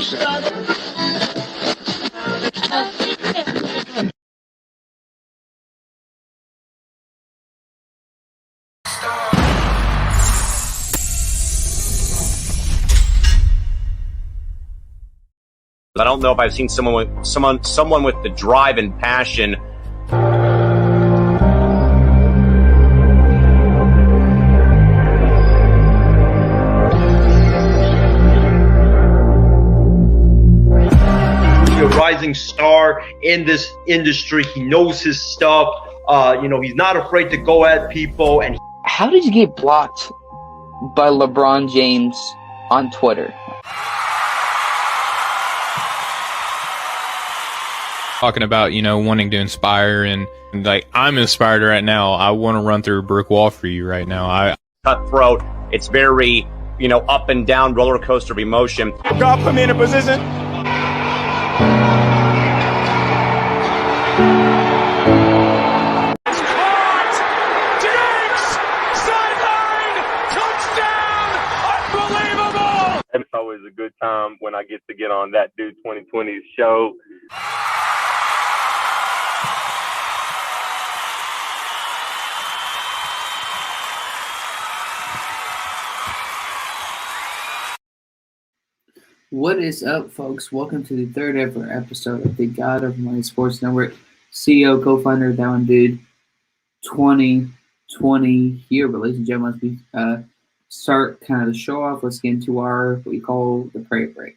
I don't know if I've seen someone with the drive and passion. A rising star in this industry. He knows his stuff. He's not afraid to go at people. And how did you get blocked by LeBron James on Twitter? Talking about, wanting to inspire and like, I'm inspired right now. I want to run through a brick wall for you right now. Cutthroat. It's very, up and down roller coaster of emotion. God put me in a position. It's caught. Diggs, sideline, touchdown, unbelievable. It's always a good time when I get to get on that Dude 2020's show. What is up, folks? Welcome to the third ever episode of the God of My Sports Network, CEO, co-founder of That One Dude 2020 here. But ladies and gentlemen, as we start kind of the show off, let's get into what we call the prayer break.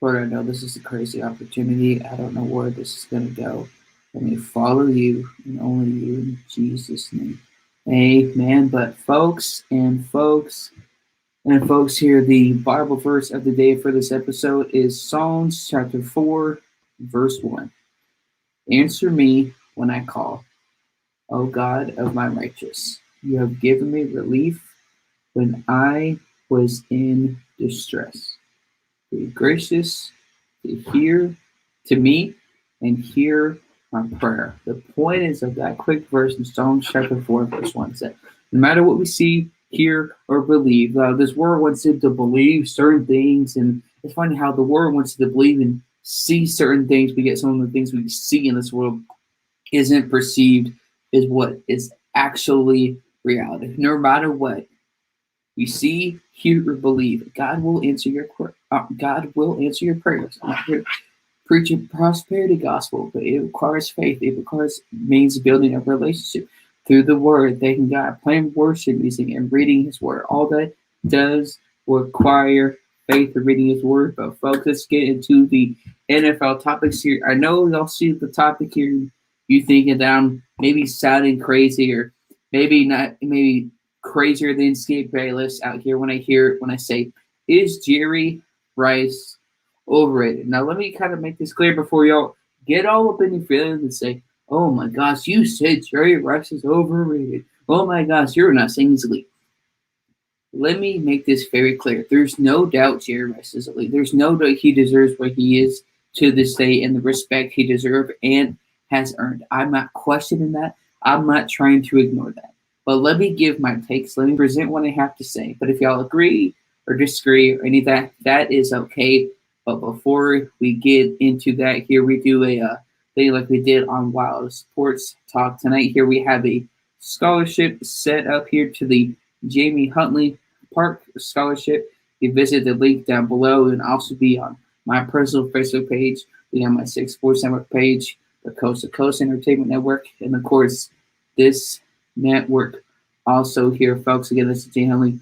Lord, I know this is a crazy opportunity. I don't know where this is going to go. Let me follow you and only you in Jesus' name. Amen. But folks here, the Bible verse of the day for this episode is Psalms chapter 4, verse 1. Answer me when I call, O God of my righteous. You have given me relief when I was in distress. Be gracious to hear to me and hear my prayer. The point is of that quick verse in Psalms chapter 4, verse 1 said, no matter what we see, hear, or believe, this world wants it to believe certain things, and it's funny how the world wants to believe and see certain things, but yet some of the things we see in this world isn't perceived as what is actually reality. No matter what you see, hear, or believe, God will answer your prayers. I'm not here preaching prosperity gospel, but it requires faith. It requires means of building a relationship through the word, thanking God, playing worship music, and reading his word. All that does require faith in reading his word. But folks, let's get into the NFL topics here. I know y'all see the topic here. You thinking that I'm maybe sounding crazy or maybe crazier than Skip Bayless out here when I say, is Jerry Rice overrated? Now, let me kind of make this clear before y'all get all up in your feelings and say, oh my gosh, you said Jerry Rice is overrated. Oh my gosh, you're not saying he's elite. Let me make this very clear. There's no doubt Jerry Rice is elite. There's no doubt he deserves what he is to this day and the respect he deserves and has earned. I'm not questioning that. I'm not trying to ignore that. But let me give my takes. Let me present what I have to say. But if y'all agree or disagree or any of that, that is okay. But before we get into that, here we do a thing like we did on Wild Sports Talk tonight. Here we have a scholarship set up here to the Jamie Huntley Park Scholarship. You visit the link down below and also be on my personal Facebook page, be on my Six Sports Network page, the Coast to Coast Entertainment Network, and of course, this network also here, folks. Again, this is Jamie Huntley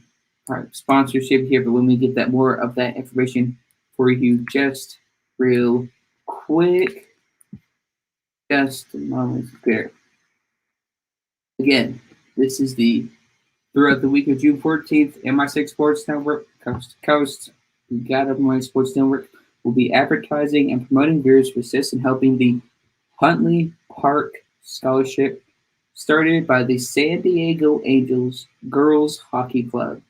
Park sponsorship here, but when we get that more of that information for you just real quick. Just a moment there. Again, this is the throughout the week of June 14th, MI6 Sports Network, Coast to Coast, the God of My Sports Network will be advertising and promoting viewers to assist in helping the Huntley Park Scholarship started by the San Diego Angels Girls Hockey Club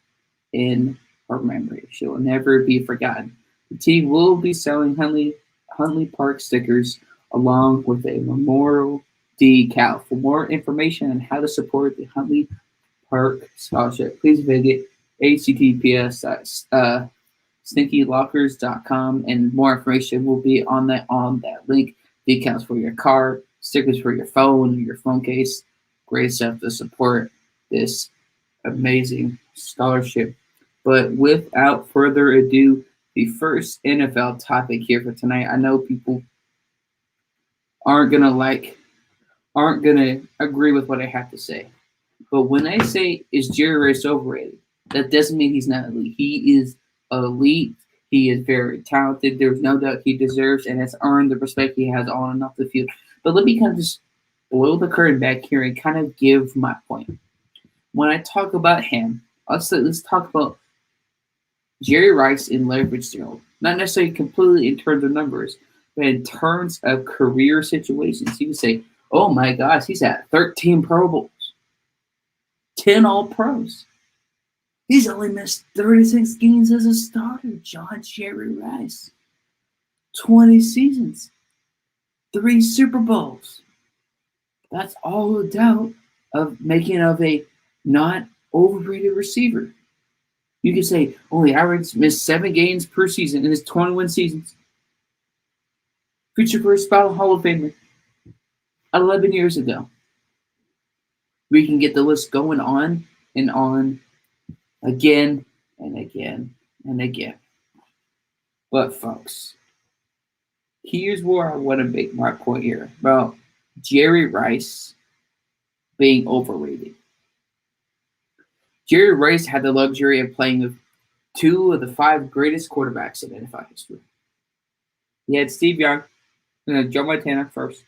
in her memory. She will never be forgotten. The team will be selling Huntley Park stickers along with a memorial decal. For more information on how to support the Huntley Park Scholarship. Please visit https://stinkylockers.com, and more information will be on that link. Decals for your car, stickers for your phone case. Great stuff to support this amazing scholarship. But without further ado, the first NFL topic here for tonight. I know people aren't gonna agree with what I have to say. But when I say is Jerry Rice overrated, that doesn't mean he's not elite. He is elite. He is very talented. There's no doubt he deserves and has earned the respect he has on and off the field. But let me kind of just blow the curtain back here and kind of give my point. When I talk about him, let's talk about Jerry Rice and Larry Fitzgerald. Not necessarily completely in terms of numbers, but in terms of career situations. You can say, oh my gosh, he's at 13 Pro Bowls. 10 All-Pros. He's only missed 36 games as a starter, Jerry Rice. 20 seasons. 3 Super Bowls. That's all a doubt of making of a not overrated receiver. You can say only average missed 7 games per season in his 21 seasons. Future first ballot Hall of Famer. 11 years ago. We can get the list going on and on again and again and again. But folks, here's where I want to make my point here about Jerry Rice being overrated. Jerry Rice had the luxury of playing with 2 of the 5 greatest quarterbacks in NFL history. He had Steve Young, Joe Montana first,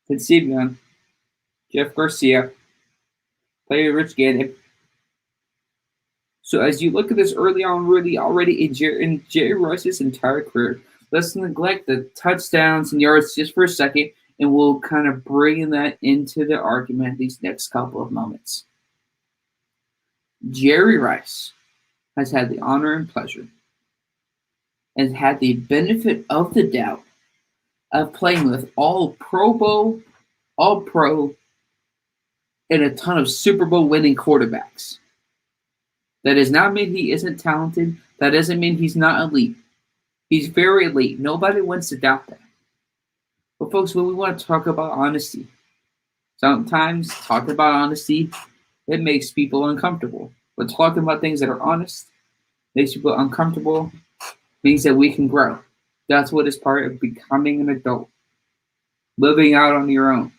then Steve Young, Jeff Garcia, played with Rich Gannon. So as you look at this early on, really already in Jerry Rice's entire career, let's neglect the touchdowns and yards just for a second, and we'll kind of bring that into the argument these next couple of moments. Jerry Rice has had the honor and pleasure and had the benefit of the doubt of playing with all Pro Bowl, all Pro, and a ton of Super Bowl winning quarterbacks. That does not mean he isn't talented. That doesn't mean he's not elite. He's very elite. Nobody wants to doubt that. But folks, when we want to talk about honesty, sometimes talking about honesty, it makes people uncomfortable. But talking about things that are honest makes people uncomfortable, means that we can grow. That's what is part of becoming an adult. Living out on your own.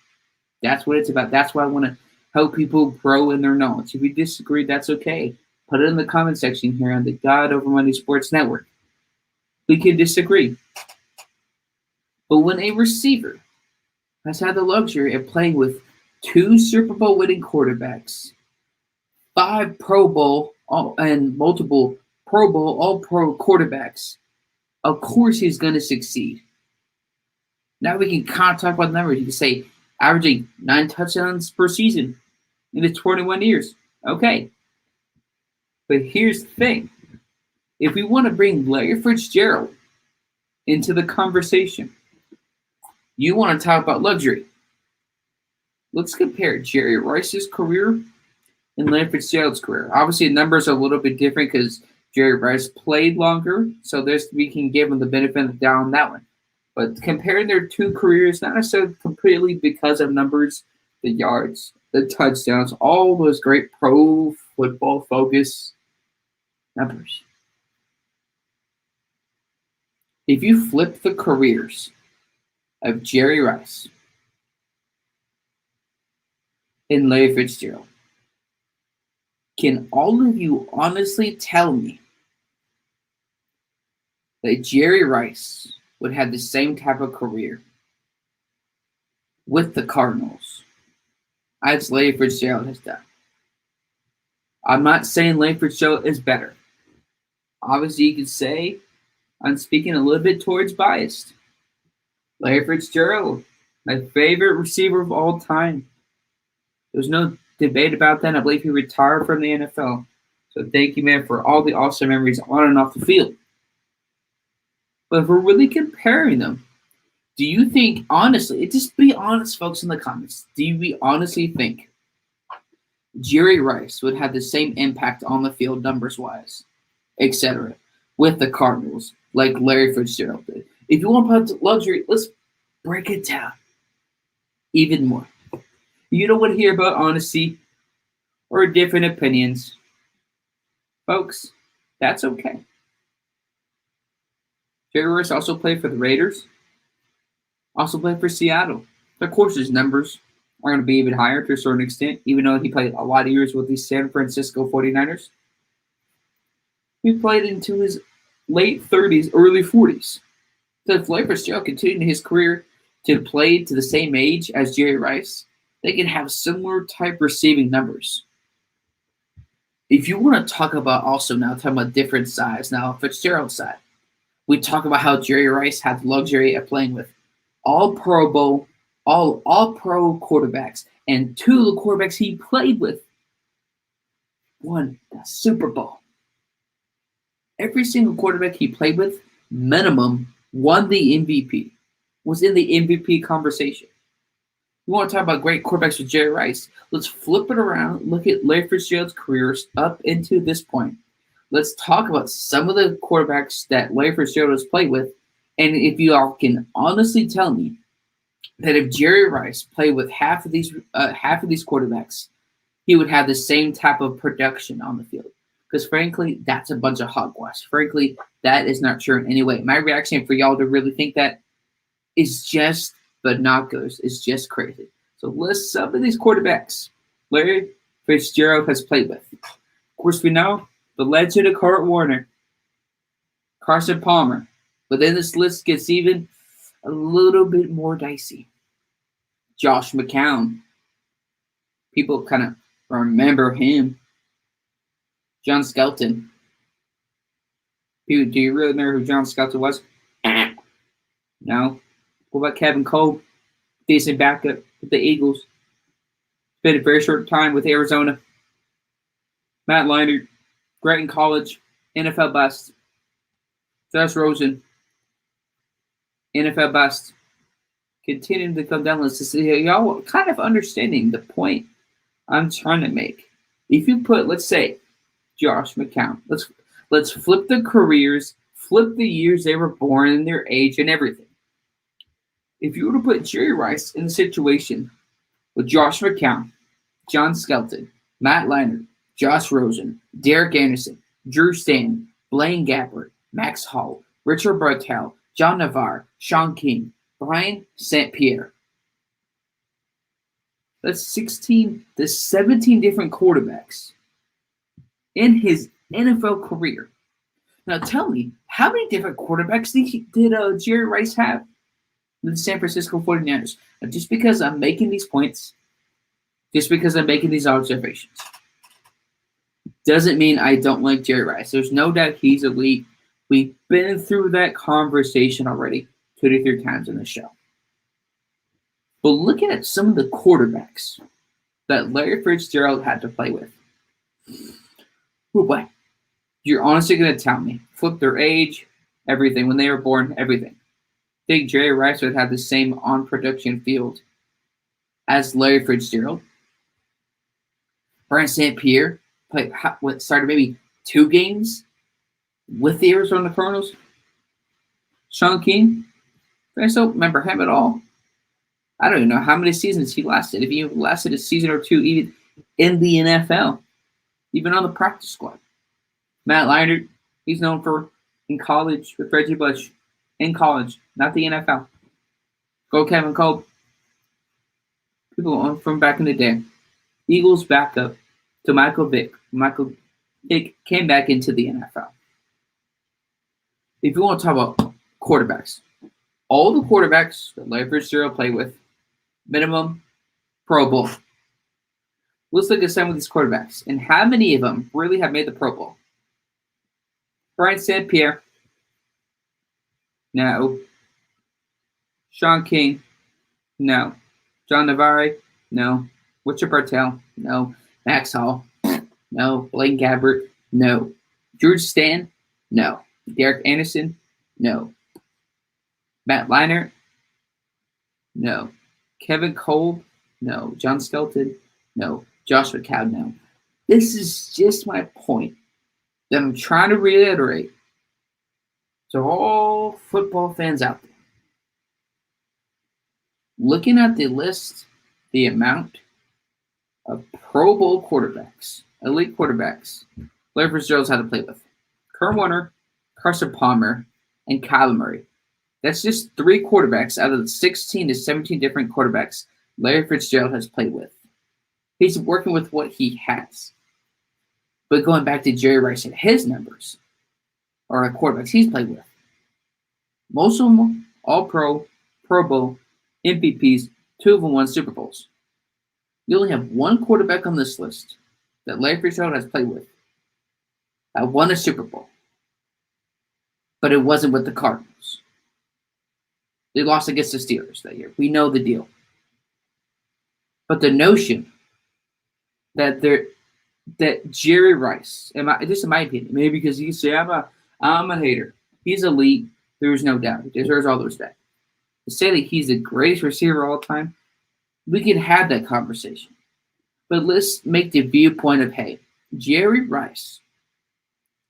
That's what it's about. That's why I want to help people grow in their knowledge. If you disagree, that's okay. Put it in the comment section here on the God Over Money Sports Network. We can disagree. But when a receiver has had the luxury of playing with 2 Super Bowl winning quarterbacks, 5 Pro Bowl and multiple Pro Bowl, all-pro quarterbacks, of course he's going to succeed. Now we can kind of talk about the numbers. You can say averaging 9 touchdowns per season in his 21 years. Okay. But here's the thing. If we want to bring Larry Fitzgerald into the conversation, you want to talk about luxury. Let's compare Jerry Rice's career and Larry Fitzgerald's career. Obviously, the numbers are a little bit different because Jerry Rice played longer, so we can give him the benefit of the doubt on that one. But comparing their 2 careers, not necessarily completely because of numbers, the yards, the touchdowns, all those great pro football focus numbers. If you flip the careers of Jerry Rice and Larry Fitzgerald, can all of you honestly tell me that Jerry Rice would have the same type of career with the Cardinals as Larry Fitzgerald has done? I'm not saying Larry Fitzgerald is better. Obviously, you could say I'm speaking a little bit towards biased. Larry Fitzgerald, my favorite receiver of all time. There's no debate about that. I believe he retired from the NFL. So thank you, man, for all the awesome memories on and off the field. But if we're really comparing them, do you think, honestly, just be honest, folks, in the comments, do we honestly think Jerry Rice would have the same impact on the field numbers-wise, etc., with the Cardinals, like Larry Fitzgerald did. If you want to put luxury, let's break it down even more. You don't want to hear about honesty or different opinions. Folks, that's okay. Jerry Rice also played for the Raiders, also played for Seattle. Of course, his numbers are going to be even higher to a certain extent, even though he played a lot of years with the San Francisco 49ers. He played into his late 30s, early 40s. So if Larry Fitzgerald continued his career to play to the same age as Jerry Rice, they can have similar type receiving numbers. If you want to talk about also now, talking about different sides, now Fitzgerald's side, we talk about how Jerry Rice had the luxury of playing with all Pro Bowl, all pro quarterbacks, and two of the quarterbacks he played with won the Super Bowl. Every single quarterback he played with, minimum, won the MVP, was in the MVP conversation. You want to talk about great quarterbacks with Jerry Rice? Let's flip it around. Look at Larry Fitzgerald's careers up into this point. Let's talk about some of the quarterbacks that Larry Fitzgerald has played with. And if you all can honestly tell me that if Jerry Rice played with half of these quarterbacks, he would have the same type of production on the field. Because frankly, that's a bunch of hogwash. Frankly, that is not true in any way. My reaction for y'all to really think that is just binoculars. It's just crazy. So list some of these quarterbacks Larry Fitzgerald has played with. Of course, we know the legend of Kurt Warner, Carson Palmer. But then this list gets even a little bit more dicey. Josh McCown. People kind of remember him. John Skelton. Do you really remember who John Skelton was? No. What about Kevin Cole? Decent backup with the Eagles. Spent a very short time with Arizona. Matt Leinart. Great in college. NFL bust. Josh Rosen. NFL bust. Continuing to come down. Let's see y'all kind of understanding the point I'm trying to make. If you put, let's say, Josh McCown. Let's flip the careers, flip the years they were born and their age and everything. If you were to put Jerry Rice in the situation with Josh McCown, John Skelton, Matt Leinart, Josh Rosen, Derek Anderson, Drew Stanton, Blaine Gabbert, Max Hall, Richard Bartel, John Navarre, Sean King, Brian St. Pierre. That's 17 different quarterbacks in his NFL career. Now tell me, how many different quarterbacks did Jerry Rice have with the San Francisco 49ers? Now, just because I'm making these points, just because I'm making these observations, doesn't mean I don't like Jerry Rice. There's no doubt he's elite. We've been through that conversation already 2 to 3 times in the show. But looking at some of the quarterbacks that Larry Fitzgerald had to play with, oh boy, you're honestly going to tell me, flip their age, everything, when they were born, everything. Think Jerry Rice would have the same on-production field as Larry Fitzgerald? Brian St. Pierre started maybe 2 games with the Arizona Cardinals. Sean King, I don't remember him at all. I don't even know how many seasons he lasted. If he lasted a season or 2 even in the NFL, even on the practice squad. Matt Leinart, he's known for in college with Reggie Bush. In college, not the NFL. Go Kevin Cole. People from back in the day. Eagles backup to Michael Vick. Michael Vick came back into the NFL. If you want to talk about quarterbacks, all the quarterbacks that Larry Fitzgerald played with, minimum Pro Bowl. Let's look at some of these quarterbacks and how many of them really have made the Pro Bowl. Brian St. Pierre. No. Sean King. No. John Navarre. No. Richard Bartel. No. Max Hall. No. Blaine Gabbert. No. Drew Stanton. No. Derek Anderson. No. Matt Leinart. No. Kevin Cole. No. John Skelton. No. Josh McCown now. This is just my point that I'm trying to reiterate to all football fans out there. Looking at the list, the amount of Pro Bowl quarterbacks, elite quarterbacks, Larry Fitzgerald's had to play with. Kurt Warner, Carson Palmer, and Kyler Murray. That's just 3 quarterbacks out of the 16 to 17 different quarterbacks Larry Fitzgerald has played with. He's working with what he has. But going back to Jerry Rice and his numbers, or the quarterbacks he's played with, most of them All-Pro, Pro Bowl, MVPs, 2 of them won Super Bowls. You only have 1 quarterback on this list that Larry Fitzgerald has played with that won a Super Bowl. But it wasn't with the Cardinals. They lost against the Steelers that year. We know the deal. But the notion that Jerry Rice, this is my opinion, maybe because you say I'm a hater. He's elite. There's no doubt. He deserves all the respect. To say that he's the greatest receiver of all time, we can have that conversation. But let's make the viewpoint of, hey, Jerry Rice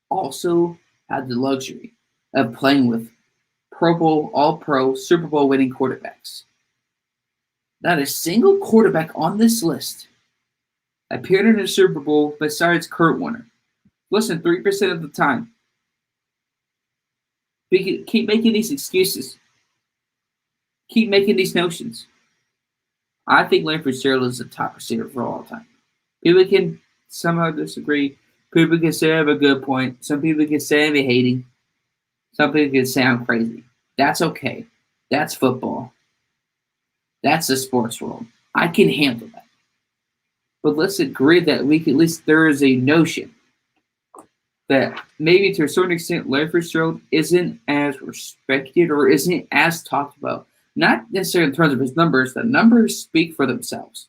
also had the luxury of playing with Pro Bowl, All-Pro, Super Bowl winning quarterbacks. Not a single quarterback on this list appeared in a Super Bowl besides Kurt Warner. Less than 3% of the time. We can keep making these excuses. Keep making these notions. I think Larry Fitzgerald is the top receiver for all time. People can somehow disagree. People can say I have a good point. Some people can say I'm hating. Some people can say I'm crazy. That's okay. That's football. That's the sports world. I can handle that. But let's agree that we can, at least there is a notion that maybe to a certain extent Larry Fitzgerald isn't as respected or isn't as talked about. Not necessarily in terms of his numbers. The numbers speak for themselves.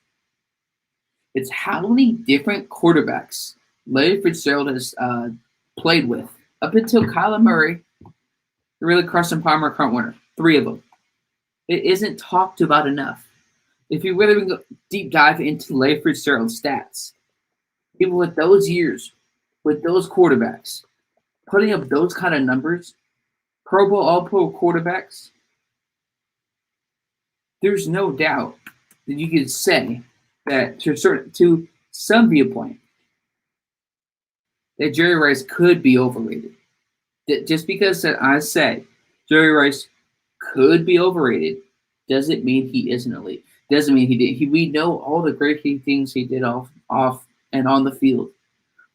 It's how many different quarterbacks Larry Fitzgerald has played with up until Kyler Murray, really Carson Palmer, Kurt Warner. 3 of them. It isn't talked about enough. If you really go deep dive into Larry Fitzgerald's stats, even with those years, with those quarterbacks, putting up those kind of numbers, Pro Bowl, All-Pro quarterbacks, there's no doubt that you could say that to some viewpoint that Jerry Rice could be overrated. That just because that I say Jerry Rice could be overrated doesn't mean he isn't elite. Doesn't mean he did. We know all the great things he did off and on the field.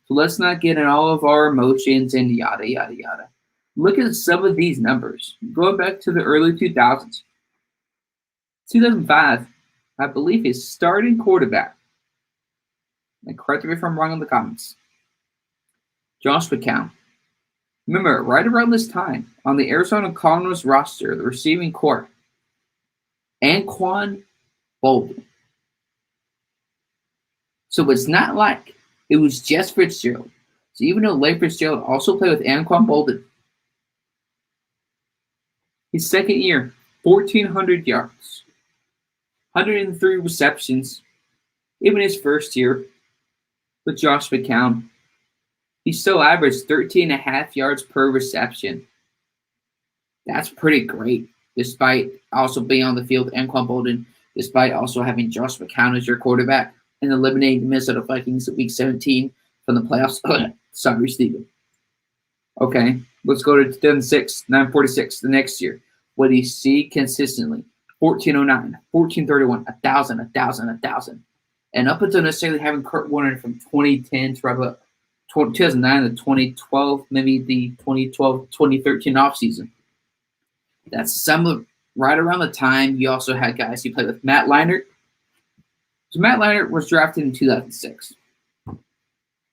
So let's not get in all of our emotions and yada, yada, yada. Look at some of these numbers. Going back to the early 2000s. 2005, I believe his starting quarterback, and correct me if I'm wrong in the comments, Josh McCown. Remember, right around this time, on the Arizona Cardinals roster, the receiving corps, Anquan Bolden. So it's not like it was just Fitzgerald. So even though Larry Fitzgerald also played with Anquan Bolden, his second year, 1,400 yards, 103 receptions. Even his first year with Josh McCown, he still averaged 13.5 yards per reception. That's pretty great, despite also being on the field, Anquan Bolden, despite also having Josh McCown as your quarterback and eliminating the Minnesota Vikings at Week 17 from the playoffs. Sorry, Steven. Okay, let's go to 2006, 946, the next year. What do you see consistently? 1409, 1431, 1,000, 1,000, 1,000. And up until necessarily having Kurt Warner from 2010 to about 2009 to 2012, maybe the 2012-2013 offseason. That's right around the time you also had guys you played with Matt Leinart. So Matt Leinart was drafted in 2006.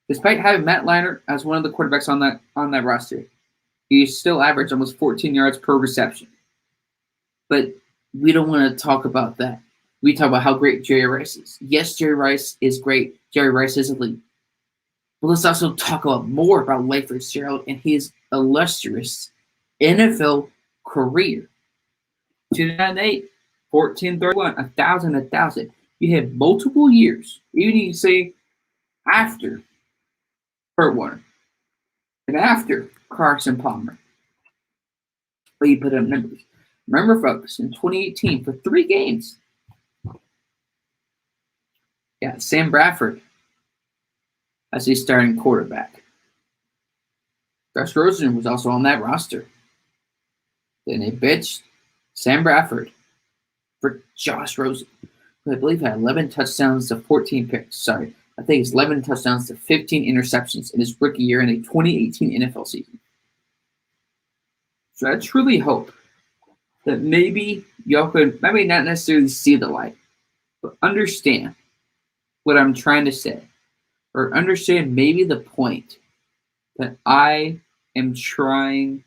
Despite having Matt Leinart as one of the quarterbacks on that roster, he still averaged almost 14 yards per reception. But we don't want to talk about that. We talk about how great Jerry Rice is. Yes, Jerry Rice is great. Jerry Rice is elite. But let's also talk more about Larry Fitzgerald and his illustrious NFL career. 2008, 1431, 1,000, 1,000. You had multiple years, even you can say after Kurt Warner and after Carson Palmer. But you put up numbers. Remember, folks, in 2018, for 3 games, Sam Bradford as a starting quarterback. Josh Rosen was also on that roster. Then they benched Sam Bradford for Josh Rosen, who I believe had 11 touchdowns to 14 picks. Sorry, I think it's 11 touchdowns to 15 interceptions in his rookie year in a 2018 NFL season. So I truly hope that maybe y'all could, maybe not necessarily see the light, but understand what I'm trying to say, or understand maybe the point that I am trying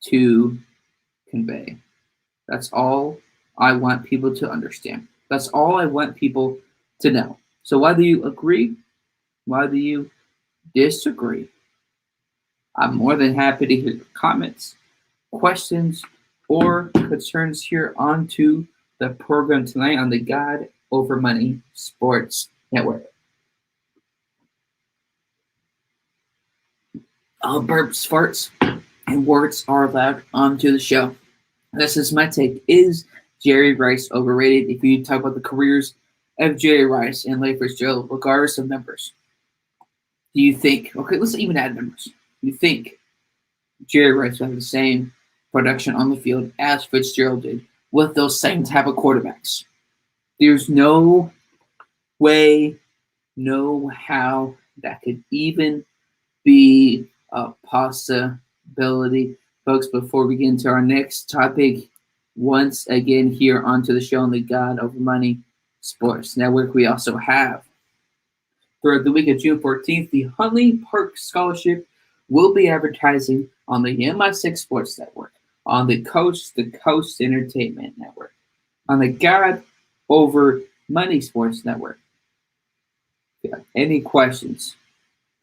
to convey. That's all I want people to understand. That's all I want people to know. So whether you agree, whether you disagree, I'm more than happy to hear your comments, questions, or concerns here onto the program tonight on the God Over Money Sports Network. All burps, farts, and words are allowed onto the show. This is my take. Is Jerry Rice overrated? If you talk about the careers of Jerry Rice and Larry Fitzgerald, regardless of numbers, do you think, okay, let's even add numbers. Do you think Jerry Rice will have the same production on the field as Fitzgerald did with those same type of quarterbacks? There's no way, no how that could even be a possibility. Folks, before we get into our next topic, once again here onto the show on the God Over Money Sports Network, we also have throughout the week of June 14th, the Huntley Park Scholarship will be advertising on the MI6 Sports Network, on the Coast to Coast Entertainment Network, on the God Over Money Sports Network. If you have any questions,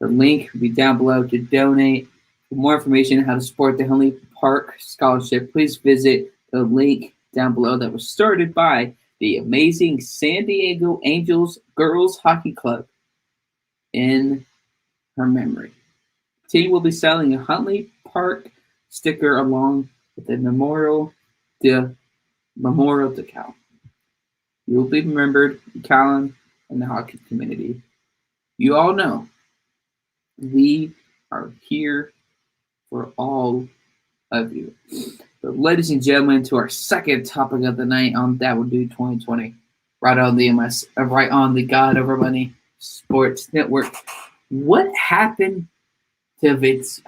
the link will be down below to donate. For more information on how to support the Huntley Park Scholarship, please visit the link down below that was started by the amazing San Diego Angels Girls Hockey Club in her memory. The team will be selling a Huntley Park sticker along with a memorial decal. You will be remembered in Callan and the hockey community. You all know we are here for all of you. But ladies and gentlemen, to our second topic of the night on That Will Do 2020, right on the God Over Money Sports Network. What happened to Vince?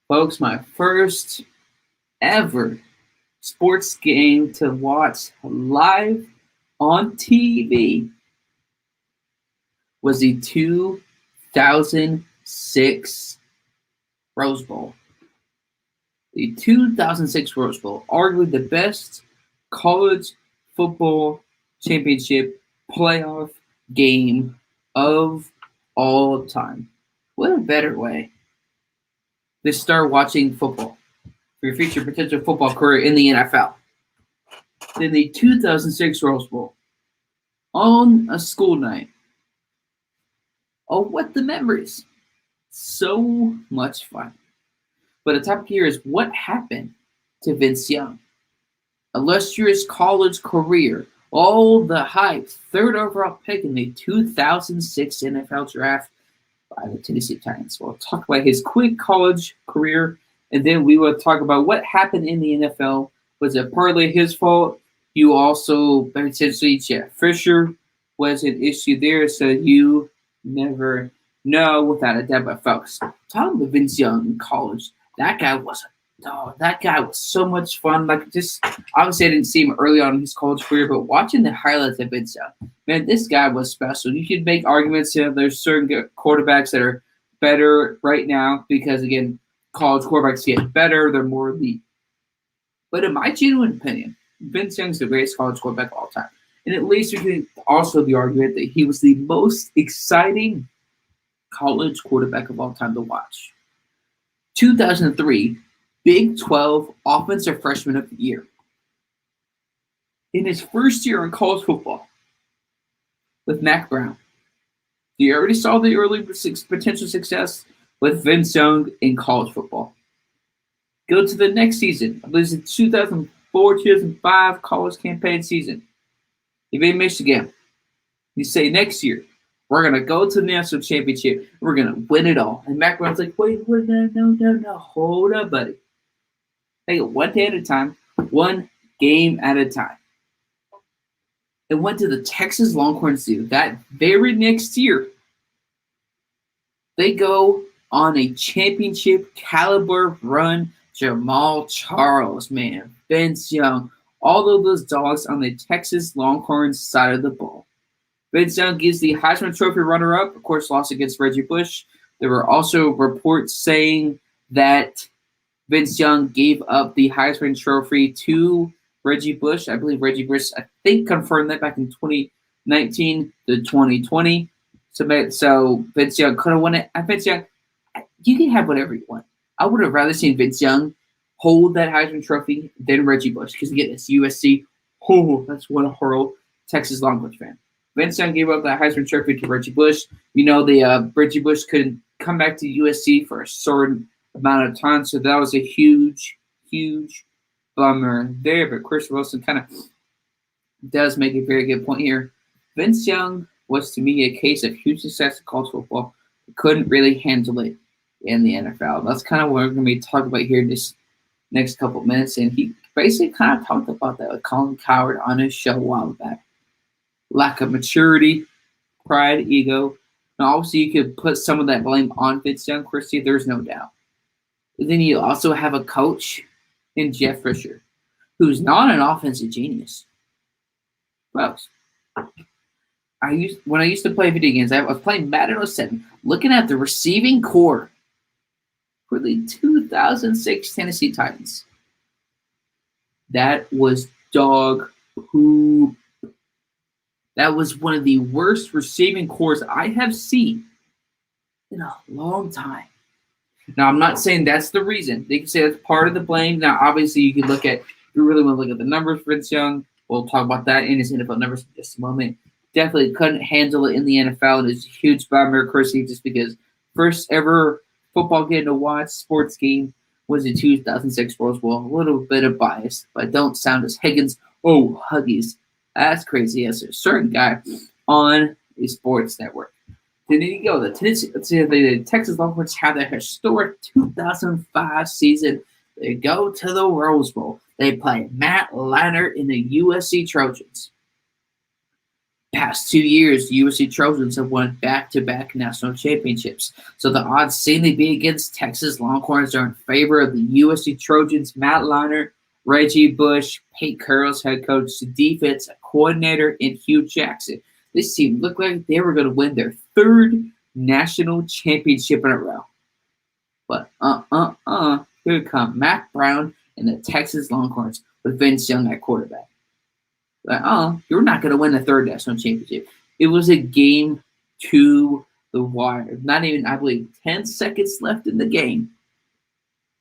Folks, my first ever sports game to watch live on TV was the 2006 Rose Bowl. The 2006 Rose Bowl, arguably the best college football championship playoff game of all time. What a better way to start watching football for your future potential football career in the NFL than the 2006 Rose Bowl on a school night. Oh, what the memories. So much fun. But the topic here is what happened to Vince Young. Illustrious college career, all the hype, third overall pick in the 2006 NFL Draft by the Tennessee Titans. We'll talk about his quick college career, and then we will talk about what happened in the NFL. Was it partly his fault? You also, potentially, Jeff Fisher was an issue there, so you never know without a doubt. But folks, talking about Vince Young in college, that guy was so much fun. Like, just obviously I didn't see him early on in his college career, but watching the highlights of Vince Young, man, this guy was special. You could make arguments, there's certain quarterbacks that are better right now because, again, college quarterbacks get better, they're more elite. But in my genuine opinion, Vince Young's the greatest college quarterback of all time. And at least we can also the argument that he was the most exciting college quarterback of all time to watch. 2003, Big 12 Offensive Freshman of the Year. in his first year in college football with Mac Brown. You already saw the early potential success with Vince Young in college football. Go to the next season. I believe it's the 2004-2005 college campaign season. He beat Michigan. You say next year, we're going to go to the national championship. We're going to win it all. And Mac Brown's like, wait, no. Hold up, buddy. Take it one day at a time, one game at a time. It went to the Texas Longhorns too. That very next year, they go on a championship caliber run. Jamal Charles, man, Vince Young, all of those dogs on the Texas Longhorns side of the ball. Vince Young gives the Heisman Trophy runner-up, of course, lost against Reggie Bush. There were also reports saying that Vince Young gave up the Heisman Trophy to Reggie Bush. I believe Reggie Bush, I think, confirmed that back in 2019 to 2020. So Vince Young could have won it. Vince Young, you can have whatever you want. I would have rather seen Vince Young hold that Heisman Trophy than Reggie Bush because, again, it's USC. Oh, that's one horrible Texas Longhorns fan. Vince Young gave up that Heisman Trophy to Reggie Bush. Reggie Bush couldn't come back to USC for a certain amount of time, so that was a huge, huge bummer there. But Chris Wilson kind of does make a very good point here. Vince Young was, to me, a case of huge success in college football. He couldn't really handle it in the NFL. That's kind of what we're going to be talking about here in this next couple of minutes. And he basically kind of talked about that with Colin Cowherd on his show a while back. Lack of maturity, pride, ego. Now, obviously, you could put some of that blame on Vince Young, Christy. There's no doubt. But then you also have a coach in Jeff Fisher, who's not an offensive genius. Well, when I used to play video games, I was playing Madden 07, looking at the receiving core for the 2006 Tennessee Titans. That was dog poop. That was one of the worst receiving cores I have seen in a long time. Now, I'm not saying that's the reason. They can say that's part of the blame. Now, obviously, you can look at, if you really want to look at the numbers for Vince Young, we'll talk about that in his NFL numbers in just a moment. Definitely couldn't handle it in the NFL, and it's a huge bummer, of course, just because first ever football game to watch, sports game, was the 2006 Rose Bowl. A little bit of bias, but don't sound as Higgins. Oh, Huggies. That's crazy. As a certain guy on a sports network. Then you go. The Texas Longhorns have their historic 2005 season. They go to the Rose Bowl. They play Matt Leinart in the USC Trojans. Past 2 years, the USC Trojans have won back-to-back national championships. So the odds seem to be against Texas Longhorns are in favor of the USC Trojans. Matt Leinart, Reggie Bush, Pete Carroll's head coach, the defense coordinator, and Hugh Jackson. This team looked like they were going to win their third national championship in a row. But here come Mac Brown and the Texas Longhorns with Vince Young at quarterback. You're not going to win the third national championship. It was a game to the wire. Not even, I believe, 10 seconds left in the game.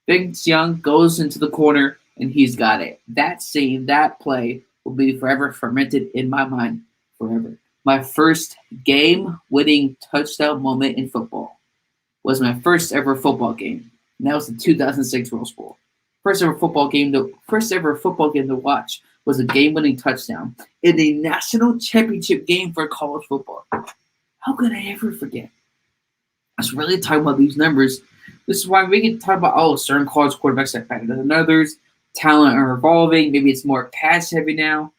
Vince Young goes into the corner, and he's got it. That scene, that play will be forever fermented in my mind forever. My first game-winning touchdown moment in football was my first ever football game. And that was the 2006 Rose Bowl. First ever football game to watch was a game-winning touchdown in the national championship game for college football. How could I ever forget? I was really talking about these numbers. This is why we can talk about, certain college quarterbacks are better than others. Talent are evolving. Maybe it's more pass-heavy now.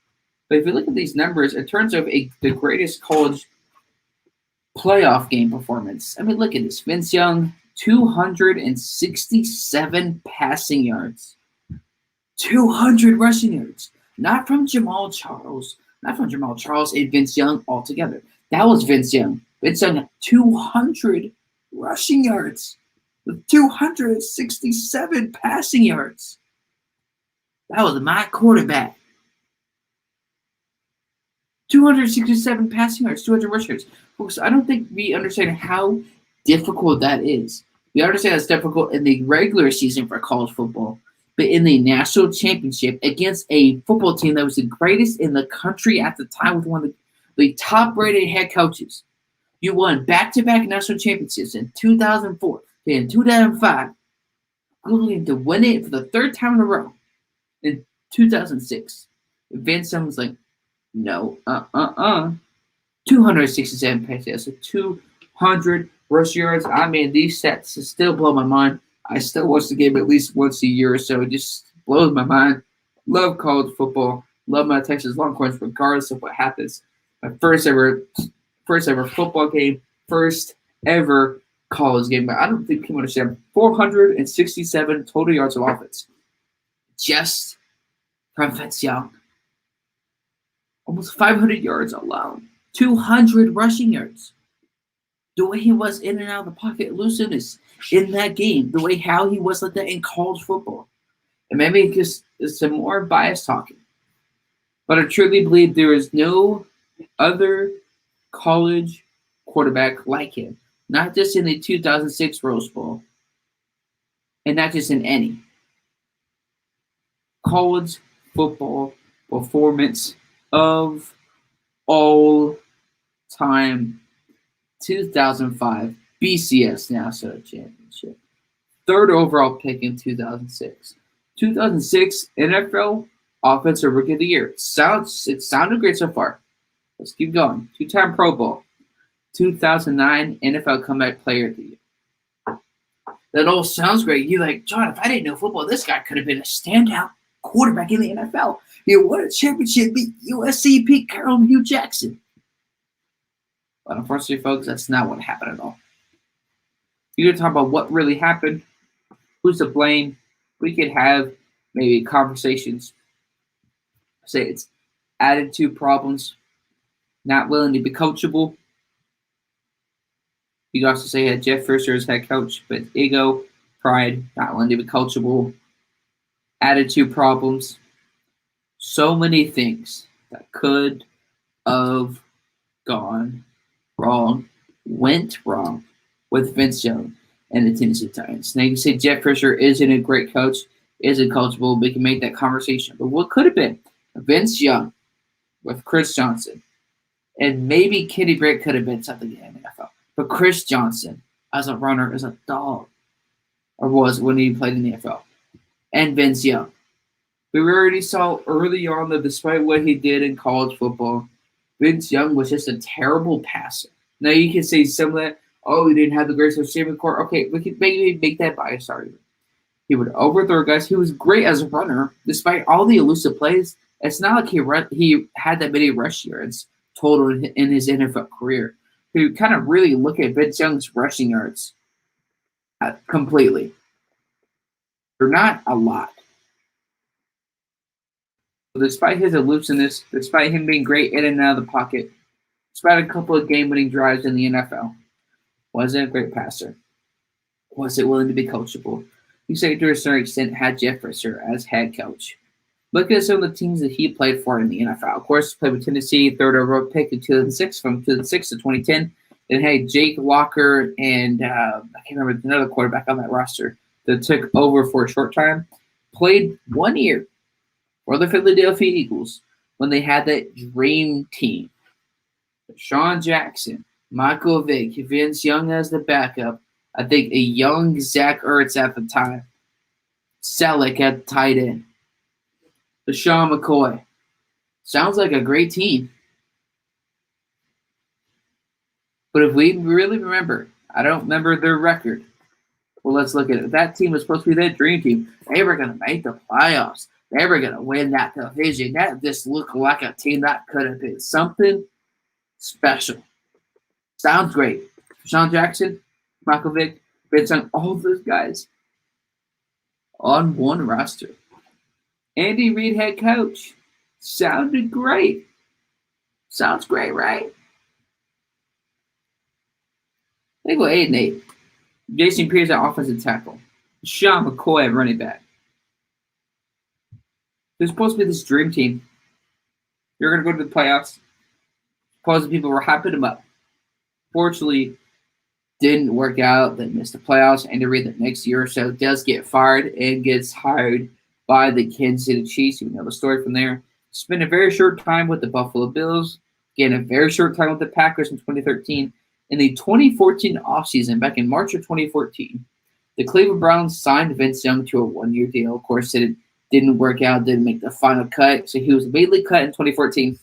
But if you look at these numbers, in terms of the greatest college playoff game performance, I mean, look at this. Vince Young, 267 passing yards. 200 rushing yards. Not from Jamal Charles and Vince Young altogether. That was Vince Young. Vince Young had 200 rushing yards with 267 passing yards. That was my quarterback. 267 passing yards, 200 rushing yards. Folks, I don't think we understand how difficult that is. We understand it's difficult in the regular season for college football. but in the national championship against a football team that was the greatest in the country at the time with one of the top-rated head coaches. You won back-to-back national championships in 2004 and 2005, going to win it for the third time in a row in 2006. Vince Young was like, no, 267 passes, so 200 rush yards. I mean, these stats still blow my mind. I still watch the game at least once a year or so. It just blows my mind. Love college football. Love my Texas Longhorns regardless of what happens. My first ever football game, first ever college game. But I don't think people understand. 467 total yards of offense. Just from Vince Young. Almost 500 yards alone. 200 rushing yards. The way he was in and out of the pocket, looseness in that game. The way how he was like that in college football. And maybe just some more bias talking. But I truly believe there is no other college quarterback like him. Not just in the 2006 Rose Bowl. And not just in any college football performance of all time. 2005 BCS National Championship. Third overall pick in 2006. 2006 NFL Offensive Rookie of the Year. It sounded great so far. Let's keep going. 2-time Pro Bowl. 2009 NFL Comeback Player of the Year. That all sounds great. You're like, John, if I didn't know football, this guy could have been a standout quarterback in the NFL. He won a championship, beat USC, Pete Carroll, and Hugh Jackson. But unfortunately, folks, that's not what happened at all. You're going to talk about what really happened, who's to blame. We could have maybe conversations. Say it's attitude problems, not willing to be coachable. You could also say Jeff Fisher as head coach, but ego, pride, not willing to be coachable, attitude problems. So many things that could have gone wrong, went wrong with Vince Young and the Tennessee Titans. Now you can say Jeff Fisher isn't a great coach, isn't coachable. We can make that conversation. But what could have been Vince Young with Chris Johnson, and maybe Kenny Britt could have been something in the NFL. But Chris Johnson, as a runner, is a dog, or was when he played in the NFL. And Vince Young. We already saw early on that despite what he did in college football, Vince Young was just a terrible passer. Now you can say some of that, oh, he didn't have the greatest receiving core. Okay, we can maybe make that bias argument. He would overthrow guys. He was great as a runner, despite all the elusive plays. It's not like he had that many rush yards total in his NFL career. You kind of really look at Vince Young's rushing yards completely. They're not a lot. But despite his elusiveness, despite him being great in and out of the pocket, despite a couple of game-winning drives in the NFL, wasn't a great passer. Wasn't willing to be coachable. You say to a certain extent had Jeff Fisher as head coach. Look at some of the teams that he played for in the NFL. Of course, he played with Tennessee, third overall pick in 2006, from 2006 to 2010. Then had Jake Locker and I can't remember another quarterback on that roster that took over for a short time. Played 1 year for the Philadelphia Eagles when they had that dream team. Sean Jackson, Michael Vick, Vince Young as the backup. I think a young Zach Ertz at the time. Selleck at tight end. LaShawn McCoy. Sounds like a great team. But if we really remember, I don't remember their record. Well, let's look at it. That team was supposed to be that dream team. They were going to make the playoffs. They were going to win that division. That just looked like a team that could have been something special. Sounds great. Sean Jackson, Michael Vick, Vince Young, all those guys on one roster. Andy Reid, head coach. Sounded great. Sounds great, right? They go 8-8. Jason Pierce at offensive tackle. Sean McCoy at running back. There's supposed to be this dream team. You're going to go to the playoffs. Supposedly people were hyping them up. Fortunately, didn't work out. They missed the playoffs. Andy Reid the next year or so does get fired and gets hired by the Kansas City Chiefs. You know the story from there. Spent a very short time with the Buffalo Bills. Again, a very short time with the Packers in 2013. In the 2014 offseason, back in March of 2014, the Cleveland Browns signed Vince Young to a one-year deal. Of course, it didn't work out, didn't make the final cut, so he was immediately cut in 2014.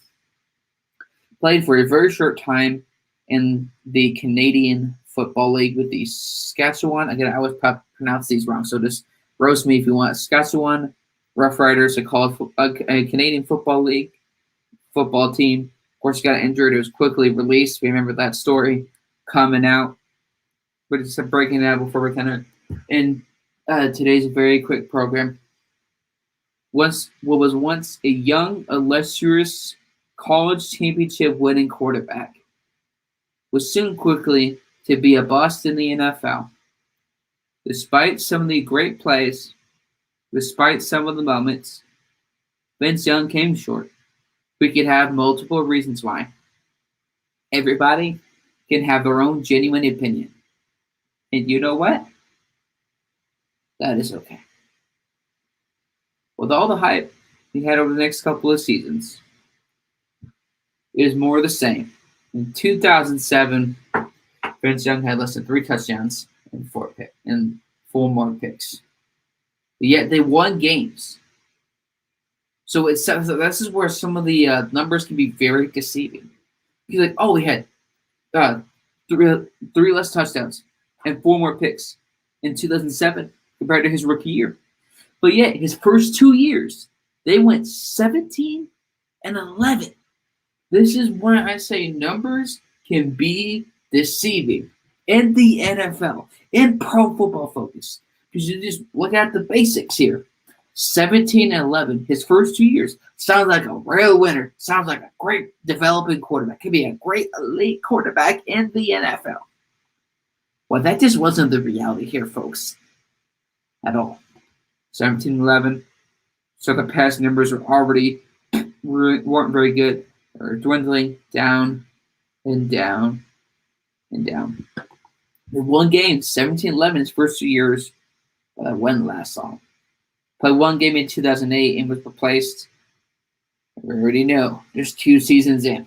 Played for a very short time in the Canadian Football League with the Saskatchewan. Again, I always pronounce these wrong, so just roast me if you want. Saskatchewan Roughriders, a Canadian Football League football team. Of course, he got injured. It was quickly released. We remember that story coming out. But just breaking it out before we kind of end today's very quick program. What was once a young, illustrious college championship winning quarterback was soon quickly to be a bust in the NFL. Despite some of the great plays, despite some of the moments, Vince Young came short. We could have multiple reasons why. Everybody can have their own genuine opinion. And you know what? That is okay. With all the hype he had over the next couple of seasons, it is more of the same. In 2007, Vince Young had less than 3 touchdowns and 4 more picks. But yet they won games. So this is where some of the numbers can be very deceiving. He's like, oh, we had 3 less touchdowns and 4 more picks in 2007 compared to his rookie year. But yet his first 2 years, they went 17-11. This is why I say numbers can be deceiving in the NFL, in Pro Football Focus. Because you just look at the basics here. 17-11, his first 2 years. Sounds like a real winner. Sounds like a great developing quarterback. Could be a great elite quarterback in the NFL. Well, that just wasn't the reality here, folks. At all. 17-11. So the pass numbers weren't very good. Or dwindling down and down and down. They won games 17-11 his first 2 years, but that wasn't last long. Played 1 game in 2008 and was replaced. We already know. There's 2 seasons in.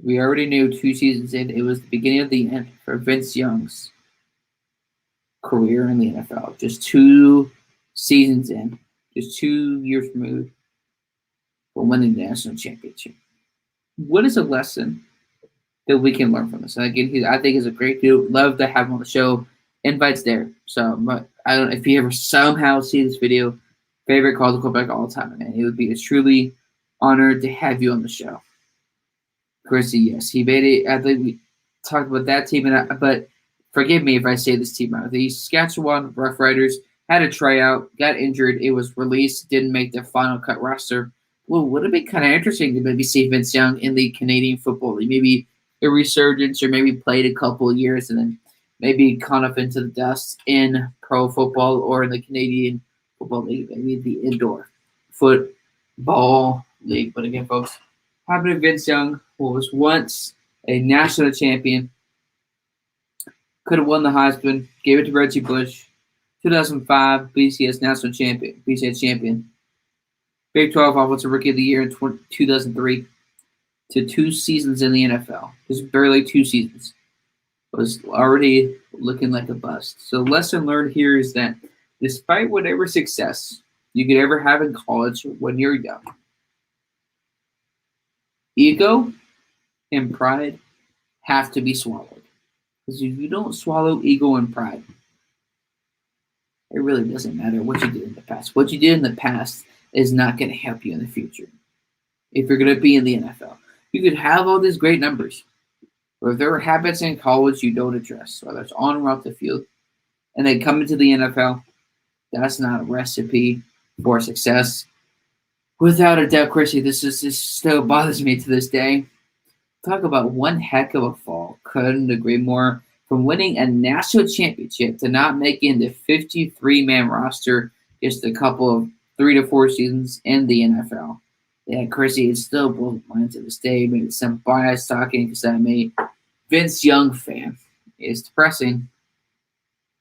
We already knew 2 seasons in. It was the beginning of the end for Vince Young's career in the NFL. Just 2 seasons in. Just 2 years removed from winning the national championship. What is a lesson that we can learn from this? And again, I think he's a great dude. Love to have him on the show. Invites there. So I don't know if you ever somehow see this video. Favorite college quarterback all the time, man. It would be a truly honor to have you on the show. Chrissy, yes, he made it. I think we talked about that team, but forgive me if I say this team out. The Saskatchewan Roughriders had a tryout, got injured. It was released, didn't make the final cut roster. Well, would it be kind of interesting to maybe see Vince Young in the Canadian Football League? Maybe a resurgence, or maybe played a couple of years and then maybe caught up into the dust in pro football or in the Canadian Football League, maybe the indoor football league. But again, folks, happened to Vince Young, who was once a national champion, could have won the Heisman, gave it to Reggie Bush. 2005, BCS national champion, BCS champion. Big 12 Offensive Rookie of the Year in 2003 to 2 seasons in the NFL. Just barely 2 seasons. Was already looking like a bust. So the lesson learned here is that despite whatever success you could ever have in college when you're young, ego and pride have to be swallowed. Because if you don't swallow ego and pride, it really doesn't matter what you did in the past. What you did in the past is not going to help you in the future. If you're going to be in the NFL, you could have all these great numbers, but if there are habits in college you don't address, whether it's on or off the field, and they come into the NFL, that's not a recipe for success. Without a doubt, Chrissy, this still bothers me to this day. Talk about one heck of a fall. Couldn't agree more. From winning a national championship to not making the 53-man roster just a couple of 3 to 4 seasons in the NFL. Yeah, Chrissy, it still blows my mind to this day. Maybe some bias talking because I'm a Vince Young fan. It's depressing.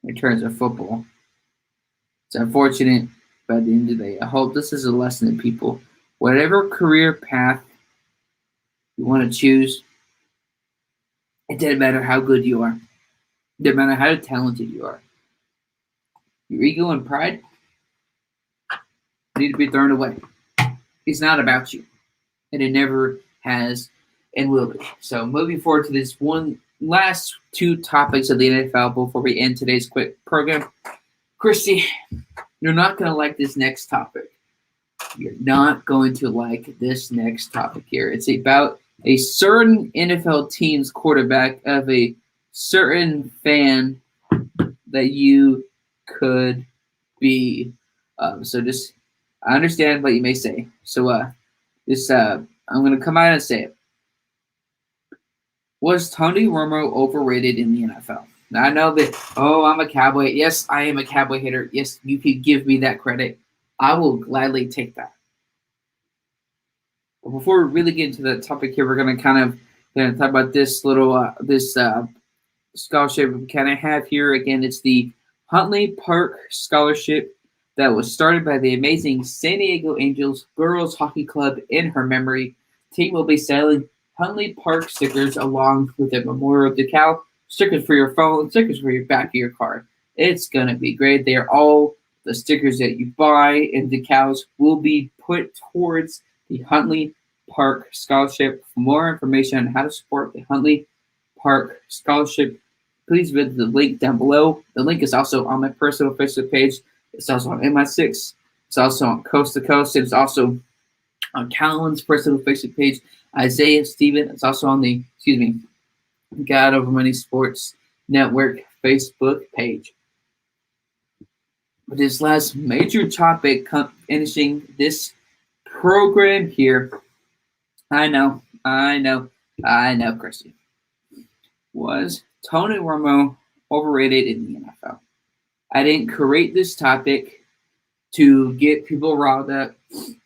in terms of football. It's unfortunate, but at the end of the day, I hope this is a lesson to people. Whatever career path you want to choose, it doesn't matter how good you are. It doesn't matter how talented you are. Your ego and pride need to be thrown away. It's not about you. And it never has and will be. So moving forward to this one last two topics of the NFL before we end today's quick program. Christy, you're not going to like this next topic. You're not going to like this next topic here. It's about a certain NFL team's quarterback of a certain fan that you could be. So just, I understand what you may say. So I'm going to come out and say it. Was Tony Romo overrated in the NFL? Now, I know that, I'm a Cowboy. Yes, I am a Cowboy hater. Yes, you could give me that credit. I will gladly take that. But before we really get into the topic here, we're going to kind of talk about this little scholarship we kind of have here. Again, it's the Huntley Park Scholarship that was started by the amazing San Diego Angels Girls Hockey Club in her memory. The team will be selling Huntley Park stickers along with a memorial decal, stickers for your phone, stickers for your back of your car. It's going to be great. They are all the stickers that you buy and decals will be put towards the Huntley Park Scholarship. For more information on how to support the Huntley Park Scholarship, please visit the link down below. The link is also on my personal Facebook page. It's also on MI6. It's also on Coast to Coast. It's also on Callan's personal Facebook page. Isaiah Steven. It's also on the, God Over Money Sports Network Facebook page. But this last major topic finishing this program here, I know, Christy. Was Tony Romo overrated in the NFL? I didn't create this topic to get people riled up,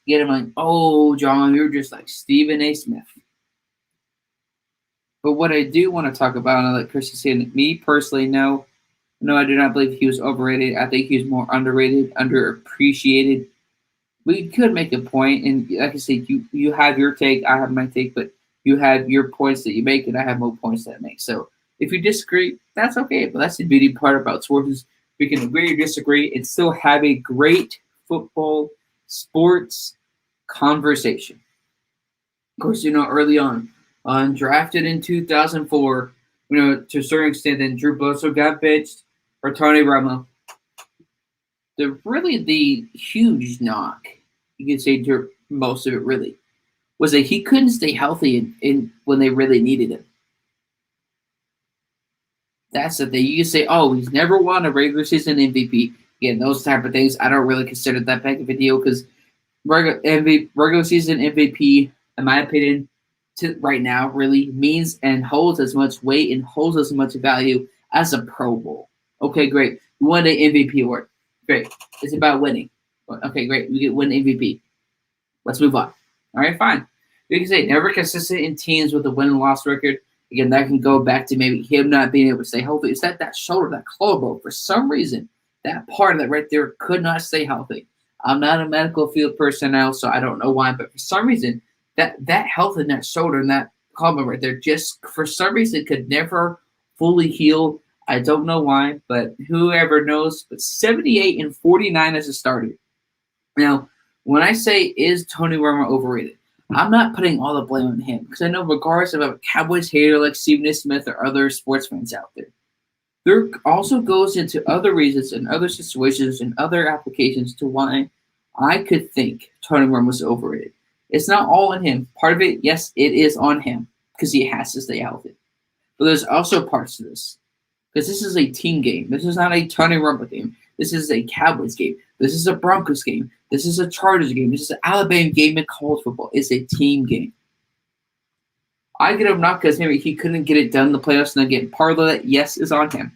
get them like, oh, John, you're just like Stephen A. Smith. But what I do want to talk about, and I let Christy say, me personally, no, I do not believe he was overrated. I think he was more underrated, underappreciated. We could make a point, and like I said, you have your take, I have my take, but you have your points that you make, and I have more points that I make. So if you disagree, that's okay. But that's the beauty part about sports is we can agree or disagree and still have a great football sports conversation. Of course, early on, drafted in 2004, to a certain extent, then Drew Bledsoe got benched for Tony Romo. The huge knock, you could say to most of it really, was that he couldn't stay healthy in when they really needed him. That's the thing. You can say, he's never won a regular season MVP. Again, those type of things, I don't really consider that big of a deal because regular season MVP, in my opinion, right now really means and holds as much weight and holds as much value as a Pro Bowl. Okay, great. You won the MVP award. Great. It's about winning. Okay, great. We get win MVP. Let's move on. All right, fine. You can say never consistent in teams with a win and loss record. Again, that can go back to maybe him not being able to stay healthy. It's that shoulder, that collarbone. For some reason, that part of that right there could not stay healthy. I'm not a medical field personnel, so I don't know why, but for some reason, that health in that shoulder and that collarbone right there just for some reason could never fully heal. I don't know why, but whoever knows. But 78-49 as a starter. Now, when I say is Tony Romo overrated, I'm not putting all the blame on him because I know regardless of a Cowboys hater like Stephen A. Smith or other sports fans out there also goes into other reasons and other situations and other applications to why I could think Tony Romo was overrated. It's not all on him. Part of it, yes, it is on him because he has to stay healthy. But there's also parts to this because this is a team game. This is not a Tony Romo game. This is a Cowboys game. This is a Broncos game. This is a Chargers game. This is an Alabama game in college football. It's a team game. I get him not because maybe he couldn't get it done in the playoffs, and again, part of that, yes, is on him.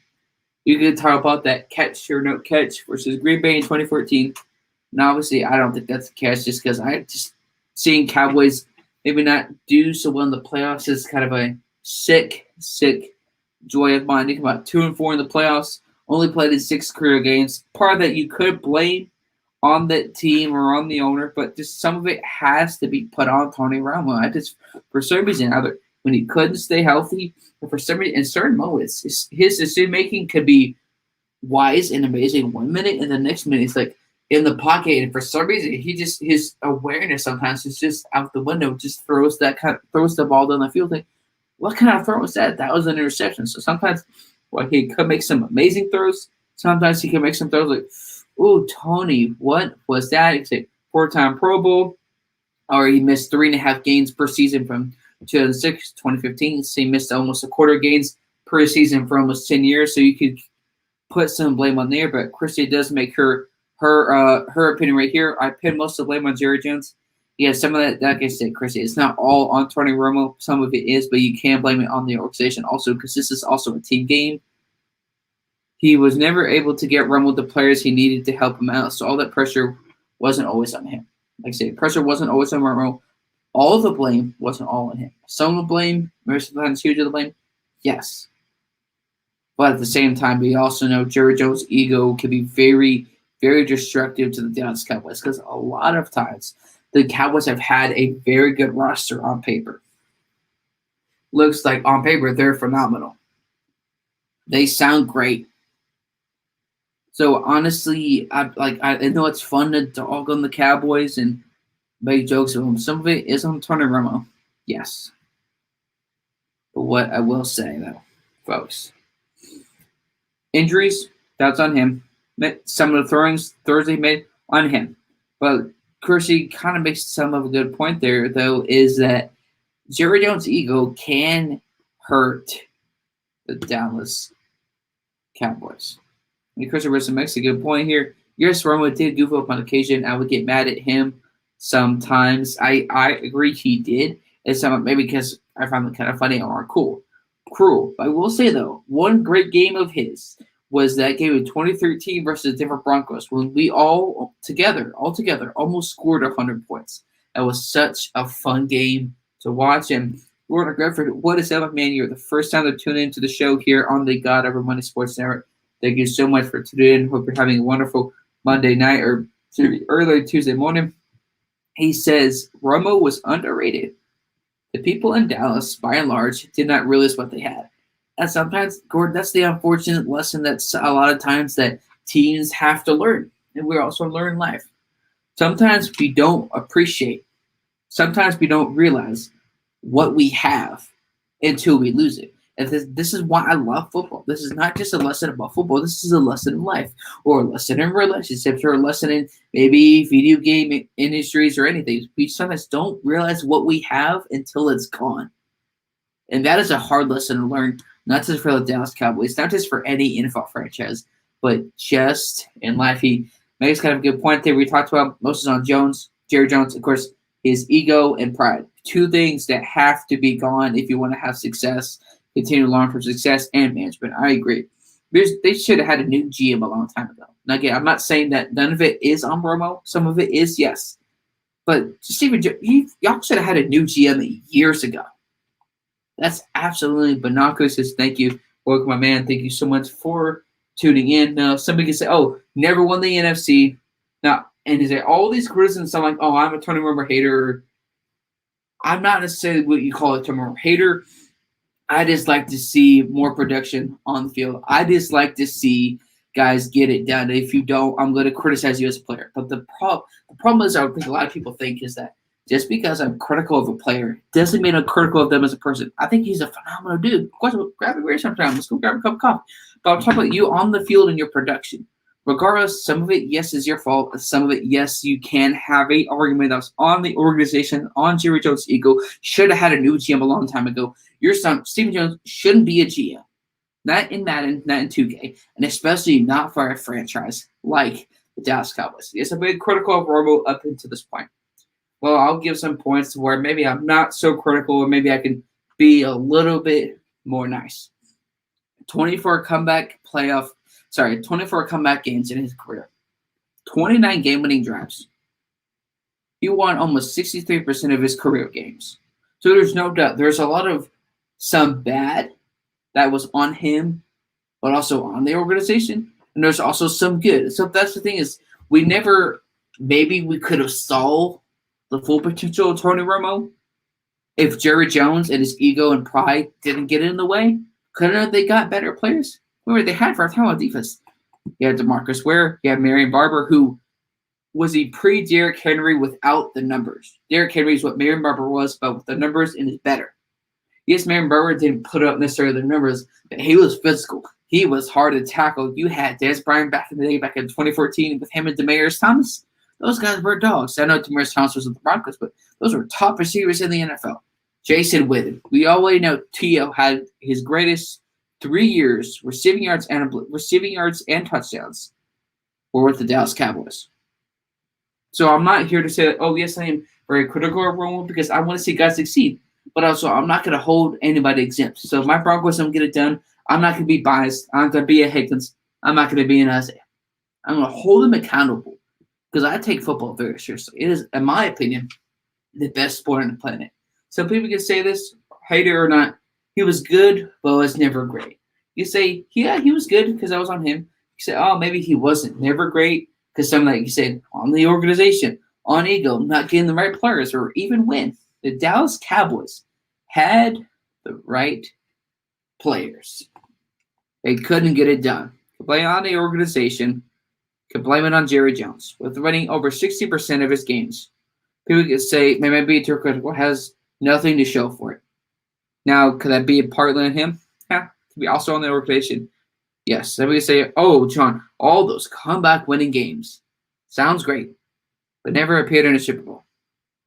You could talk about that catch or no catch versus Green Bay in 2014. And obviously, I don't think that's the catch just because I just seeing Cowboys maybe not do so well in the playoffs is kind of a sick joy of mine. Think about 2-4 in the playoffs, only played in 6 career games. Part of that you could blame on that team or on the owner, but just some of it has to be put on Tony Romo. For some reason, either when he couldn't stay healthy, or for some reason, in certain moments, his decision making could be wise and amazing 1 minute, and the next minute it's like in the pocket, and for some reason, his awareness sometimes is just out the window. Just throws the ball down the field. Like, what kind of throw was that? That was an interception. So sometimes, he could make some amazing throws. Sometimes he can make some throws like, "Ooh, Tony, what was that?" It's a 4-time Pro Bowl, or he missed 3.5 games per season from 2006 to 2015. So he missed almost a quarter games per season for almost 10 years. So you could put some blame on there, but Christy does make her opinion right here. I pin most of the blame on Jerry Jones. Yeah, some of that, like I said, Christy, it's not all on Tony Romo. Some of it is, but you can blame it on the organization also, because this is also a team game. He was never able to get Romo the players he needed to help him out, so all that pressure wasn't always on him. Like I said, pressure wasn't always on Romo. All of the blame wasn't all on him. Some of the blame, sometimes huge of the blame, yes. But at the same time, we also know Jerry Jones' ego can be very, very destructive to the Dallas Cowboys, because a lot of times the Cowboys have had a very good roster on paper. Looks like on paper they're phenomenal. They sound great. So honestly, I know it's fun to dog on the Cowboys and make jokes of them. Some of it is on Tony Romo, yes. But what I will say though, folks, injuries, that's on him. Some of the throws he made on him. But Kersey kind of makes some of a good point there, though, is that Jerry Jones' ego can hurt the Dallas Cowboys. And Kersey Wilson makes a good point here. Yes, Romo did goof up on occasion. I would get mad at him sometimes. I agree he did. And some maybe because I found it kind of funny or cruel. But I will say, though, one great game of his was that game in 2013 versus the Denver Broncos, when we all together, almost scored 100 points. That was such a fun game to watch. And Gordon Griffith, what a 7-man year. The first time to tune into the show here on the God Over Money Sports Network. Thank you so much for tuning in. Hope you're having a wonderful Monday night or early Tuesday morning. He says Romo was underrated. The people in Dallas, by and large, did not realize what they had. And sometimes, Gordon, that's the unfortunate lesson that's a lot of times that teams have to learn. And we also learn life. Sometimes we don't appreciate. Sometimes we don't realize what we have until we lose it. And this is why I love football. This is not just a lesson about football. This is a lesson in life, or a lesson in relationships, or a lesson in maybe video game industries or anything. We sometimes don't realize what we have until it's gone. And that is a hard lesson to learn, not just for the Dallas Cowboys, not just for any NFL franchise, but just in life. He makes kind of a good point there. We talked about Moses on Jerry Jones, of course, his ego and pride. 2 things that have to be gone if you want to have success, continue long-term success, and management. I agree. They should have had a new GM a long time ago. Now, again, I'm not saying that none of it is on Romo. Some of it is, yes. But Stephen, y'all should have had a new GM years ago. That's absolutely binoculars. Says thank you. Welcome, my man. Thank you so much for tuning in. Now, somebody can say, oh, never won the NFC. Now, and is there all these criticisms? I'm like, oh, I'm a Tony Romo hater. I'm not necessarily what you call a Tony Romo hater. I just like to see more production on the field. I just like to see guys get it done. If you don't, I'm going to criticize you as a player. But the problem is, I think a lot of people think is that just because I'm critical of a player doesn't mean I'm critical of them as a person. I think he's a phenomenal dude. Of course, we'll grab a beer sometime. Let's go grab a cup of coffee. But I'm talking about you on the field and your production. Regardless, some of it, yes, is your fault. Some of it, yes, you can have an argument that's on the organization, on Jerry Jones' ego. Should have had a new GM a long time ago. Your son, Stephen Jones, shouldn't be a GM. Not in Madden, not in 2K, and especially not for a franchise like the Dallas Cowboys. Yes, I've been critical of Romo up until this point. Well, I'll give some points to where maybe I'm not so critical, or maybe I can be a little bit more nice. 24 comeback games in his career. 29 game-winning drives. He won almost 63% of his career games. So there's no doubt. There's a lot of some bad that was on him but also on the organization. And there's also some good. So that's the thing is maybe we could have solved the full potential of Tony Romo if Jerry Jones and his ego and pride didn't get in the way. Couldn't have they got better players? Remember, they had for a time on defense. You had DeMarcus Ware, you had Marion Barber, who was he pre-Derrick Henry without the numbers. Derrick Henry is what Marion Barber was, but with the numbers and is better. Yes, Marion Barber didn't put up necessarily the numbers, but he was physical. He was hard to tackle. You had Des Bryant back in the day, back in 2014, with him and Demaryius Thomas. Those guys were dogs. I know Demaryius Thomas was with the Broncos, but those were top receivers in the NFL. Jason Witten. We already know T.O. had his greatest 3 years receiving yards and touchdowns were with the Dallas Cowboys. So I'm not here to say that, oh, yes, I am very critical of Romo because I want to see guys succeed. But also, I'm not going to hold anybody exempt. So if my Broncos don't get it done, I'm not going to be biased. I'm not going to be a Higgins. I'm not going to be an Isaiah. I'm going to hold them accountable because I take football very seriously. It is, in my opinion, the best sport on the planet. Some people can say this, hate it or not, he was good, but was never great. You say, yeah, he was good because I was on him. You say, oh, maybe he wasn't never great because something like you said, on the organization, on ego, not getting the right players, or even when. The Dallas Cowboys had the right players. They couldn't get it done. Could blame it on the organization. Could blame it on Jerry Jones. With winning over 60% of his games, people could say, maybe too critical, has nothing to show for it. Now, could that be partly on him? Yeah. Could be also on the organization. Yes. Then we could say, oh, John, all those comeback winning games. Sounds great, but never appeared in a Super Bowl.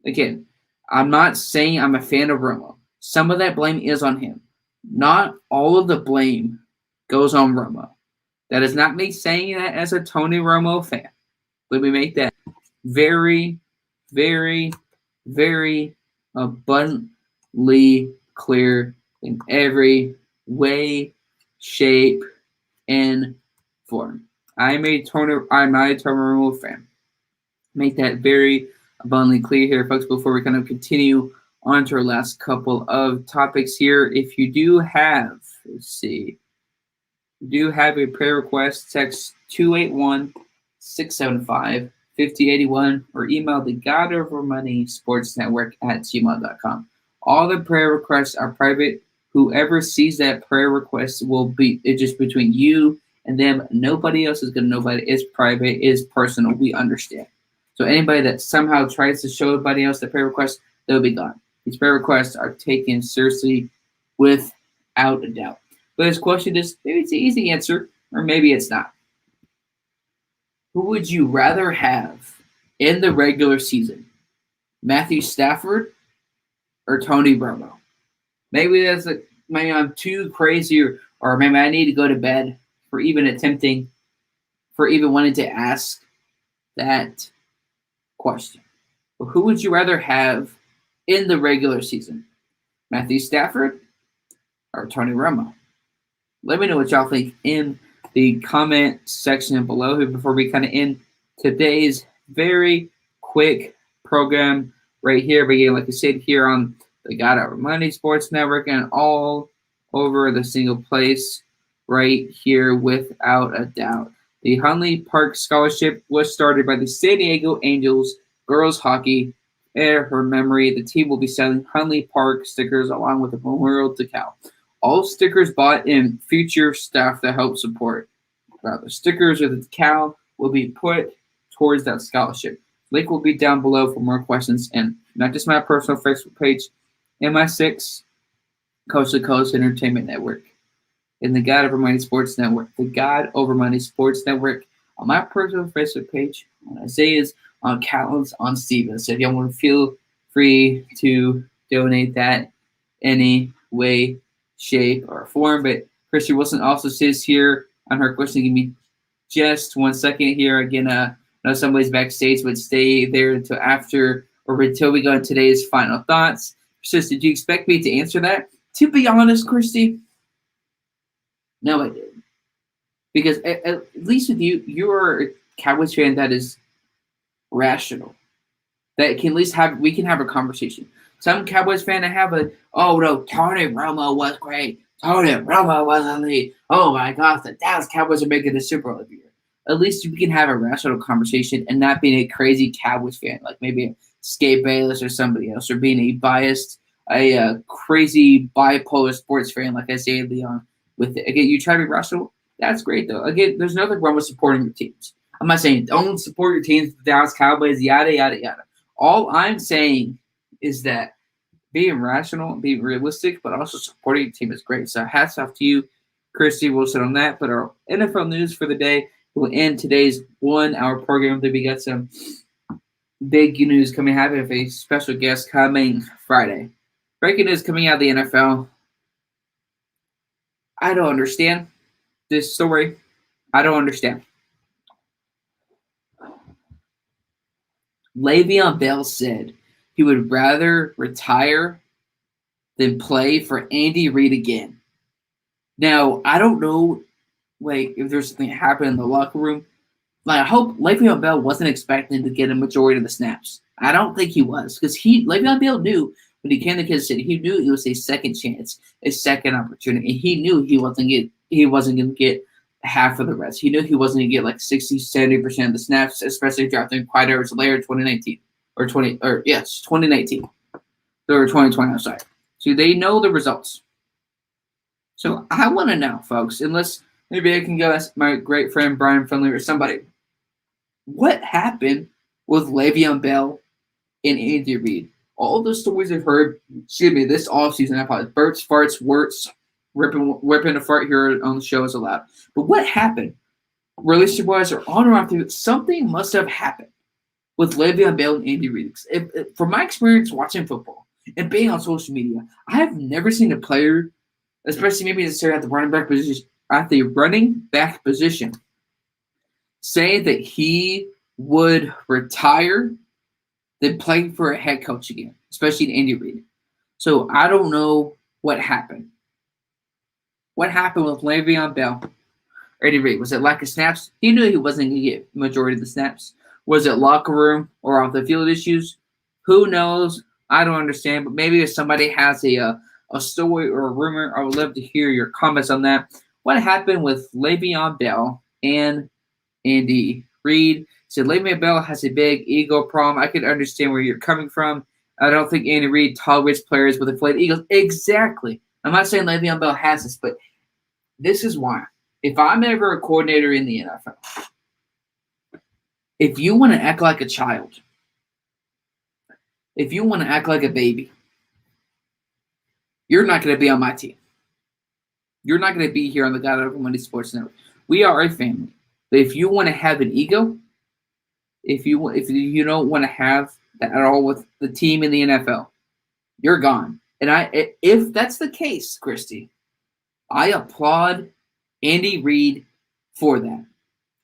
Again, I'm not saying I'm a fan of Romo. Some of that blame is on him. Not all of the blame goes on Romo. That is not me saying that as a Tony Romo fan. Let me make that very, very, very abundantly clear in every way, shape, and form. I'm not a Tony Romo fan. Make that very abundantly clear here, folks, before we kind of continue on to our last couple of topics here. If you do have, a prayer request, text 281-675-5081 or email the God Over Money Sports Network at gmail.com. All the prayer requests are private. Whoever sees that prayer request will be it's just between you and them. Nobody else is going to know about it. It's private. It's personal. We understand. So anybody that somehow tries to show everybody else the prayer request, they'll be gone. These prayer requests are taken seriously without a doubt. But this question is, maybe it's an easy answer, or maybe it's not. Who would you rather have in the regular season? Matthew Stafford or Tony Romo? Maybe maybe I'm too crazy, or maybe I need to go to bed for even wanting to ask that question. But who would you rather have in the regular season? Matthew Stafford or Tony Romo? Let me know what y'all think in the comment section below here before we kind of end today's very quick program right here. But again, like I said, here on the God Over Money Sports Network and all over the single place right here without a doubt. The Hunley Park Scholarship was started by the San Diego Angels girls hockey. In her memory, the team will be selling Hunley Park stickers along with a memorial decal. All stickers bought in future stuff that help support. The stickers or the decal will be put towards that scholarship. Link will be down below for more questions, and not just my personal Facebook page, MI6, Coast to Coast Entertainment Network, and the God Over Money Sports Network. The God Over Money Sports Network on my personal Facebook page, on Isaiah's, on Callan's, on Steven's. So if y'all want to feel free to donate that any way, shape, or form. But Christy Wilson also says here on her question, give me just 1 second here. Again, I know somebody's backstage, but stay there until after or until we go into today's final thoughts. She says, did you expect me to answer that? To be honest, Christy, no, I didn't. Because at least with you, you're a Cowboys fan that is rational. That can at least we can have a conversation. Some Cowboys fan that have oh no, Tony Romo was great. told him Romo wasn't the. Oh my gosh, the Dallas Cowboys are making the Super Bowl every year. At least we can have a rational conversation and not being a crazy Cowboys fan, like maybe Skate Bayless or somebody else, or being a biased, crazy bipolar sports fan like Isaiah Leon. With it. Again, you try to be rational. That's great though. Again, there's nothing wrong with supporting your teams. I'm not saying don't support your teams, the Dallas Cowboys, yada yada yada. All I'm saying is that being rational, being realistic, but also supporting your team is great. So hats off to you, Christy Wilson, on that. But our NFL news for the day will end today's 1 hour program. Then we got some big news coming. Having a special guest coming Friday. Breaking news coming out of the NFL. I don't understand this story. I don't understand. Le'Veon Bell said he would rather retire than play for Andy Reid again. Now, I don't know if there's something that happened in the locker room. I hope Le'Veon Bell wasn't expecting to get a majority of the snaps. I don't think he was, because Le'Veon Bell knew when he came to Kansas City, he knew it was a second chance, a second opportunity. And he knew he wasn't going to get half of the rest. He knew he wasn't going to get 60, 70% of the snaps, especially drafting Clyde Edwards-Helaire in 2019 2019 or 2020. I'm sorry. So they know the results. So I want to know, folks, unless maybe I can go ask my great friend Brian Finley or somebody, what happened with Le'Veon Bell and Andy Reid? All the stories I've heard, this offseason, I apologize, Burts, farts, worts, whipping a fart here on the show is allowed. But what happened, relationship-wise or on or off the field? Something must have happened with Le'Veon Bell and Andy Reid. From my experience watching football and being on social media, I have never seen a player, especially maybe necessarily at the running back position, say that he would retire than play for a head coach again, especially in Andy Reid. So I don't know what happened. What happened with Le'Veon Bell or Andy Reid? Was it lack of snaps? He knew he wasn't going to get the majority of the snaps. Was it locker room or off the field issues? Who knows? I don't understand. But maybe if somebody has a story or a rumor, I would love to hear your comments on that. What happened with Le'Veon Bell and Andy Reid? Said Le'Veon Bell has a big ego problem. I can understand where you're coming from. I don't think Andy Reid tolerates players with inflated egos. Exactly. I'm not saying Le'Veon Bell has this, but this is why. If I'm ever a coordinator in the NFL, if you want to act like a child, if you want to act like a baby, you're not going to be on my team. You're not going to be here on the God Over Monday Sports Network. We are a family. But if you want to have an ego, if you don't want to have that at all with the team in the NFL, you're gone. And if that's the case, Christy, I applaud Andy Reid for that.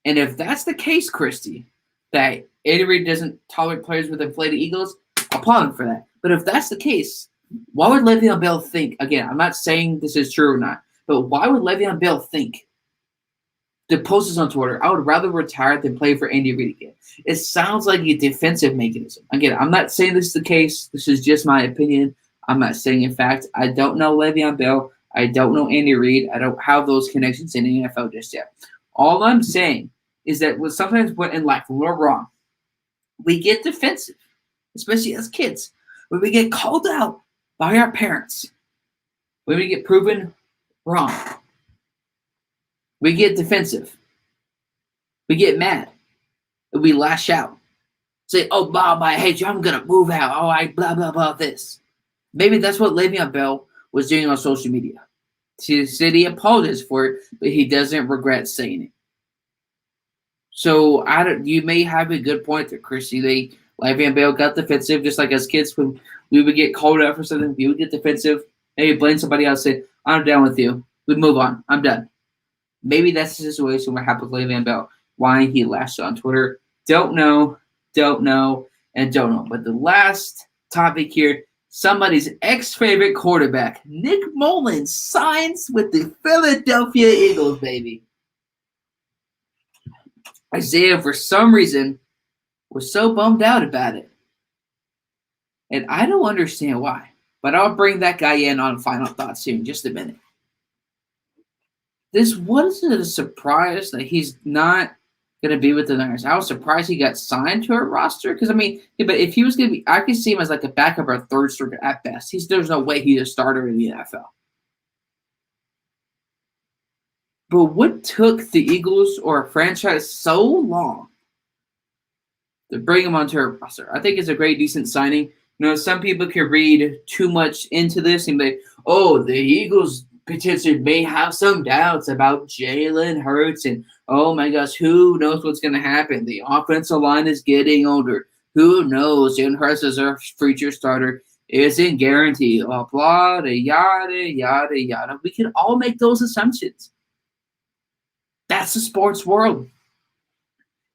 And if that's the case, Christy, that Andy Reid doesn't tolerate players with inflated egos, applaud him for that. But if that's the case, why would Le'Veon Bell think, again, I'm not saying this is true or not, but why would Le'Veon Bell think, the post is on Twitter, I would rather retire than play for Andy Reid again? It sounds like a defensive mechanism. Again, I'm not saying this is the case. This is just my opinion. I'm not saying in fact. I don't know Le'Veon Bell. I don't know Andy Reid. I don't have those connections in the NFL just yet. All I'm saying is that sometimes when in life we're wrong, we get defensive, especially as kids. When we get called out by our parents, when we get proven wrong, we get defensive. We get mad. And we lash out. Say, oh, Bob, I hate you. I'm going to move out. Oh, I blah, blah, blah, this. Maybe that's what Le'Veon Bell was doing on social media. He said he apologized for it, but he doesn't regret saying it. So you may have a good point there, Chrissy. Le'Veon Bell got defensive, just like as kids when we would get called out for something, we would get defensive. Maybe blame somebody else, say, I'm down with you. We move on. I'm done. Maybe that's the situation what happened with Le'Veon Bell. Why he lashed on Twitter. Don't know, and don't know. But the last topic here, somebody's ex-favorite quarterback, Nick Mullins, signs with the Philadelphia Eagles, baby. Isaiah, for some reason, was so bummed out about it. And I don't understand why. But I'll bring that guy in on final thoughts here in just a minute. this wasn't a surprise that he's not going to be with the Niners. I was surprised he got signed to a roster because, I mean, yeah, but if he was going to be, I could see him as like a backup or a third stringer at best. There's no way he's a starter in the NFL. But what took the Eagles or a franchise so long to bring him onto a roster? I think it's a great, decent signing. You know, some people can read too much into this and be, oh, the Eagles potentially may have some doubts about Jalen Hurts and, oh my gosh, who knows what's going to happen? The offensive line is getting older. Who knows? Jalen Hurts is our future starter. Isn't guaranteed. Blah, blah, yada, yada, yada. We can all make those assumptions. That's the sports world.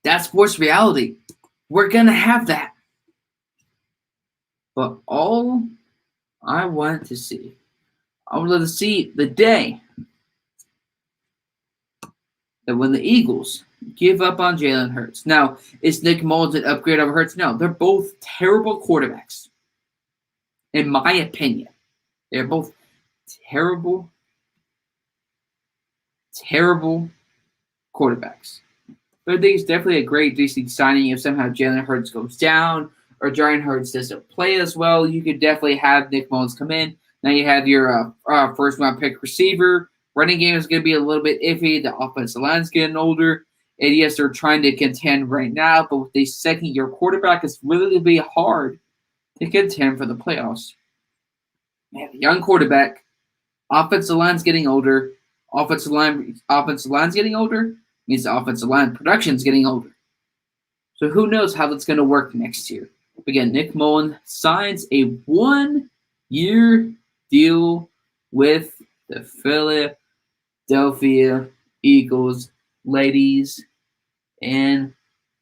That's sports reality. We're going to have that. But all I want to see, I would love to see the day that when the Eagles give up on Jalen Hurts. Now, is Nick Mullins an upgrade over Hurts? No, they're both terrible quarterbacks. In my opinion, they're both terrible quarterbacks. But I think it's definitely a great, decent signing if somehow Jalen Hurts goes down or Jalen Hurts doesn't play as well. You could definitely have Nick Mullins come in. Now you have your first-round pick receiver. Running game is going to be a little bit iffy. The offensive line's getting older. And yes, they're trying to contend right now, but with the second-year quarterback, it's really going to be hard to contend for the playoffs. Man, a young quarterback, offensive line's getting older. Offensive line's getting older means the offensive line production's getting older. So who knows how that's going to work next year. Again, Nick Mullins signs a 1-year deal with the Philadelphia Eagles. Ladies and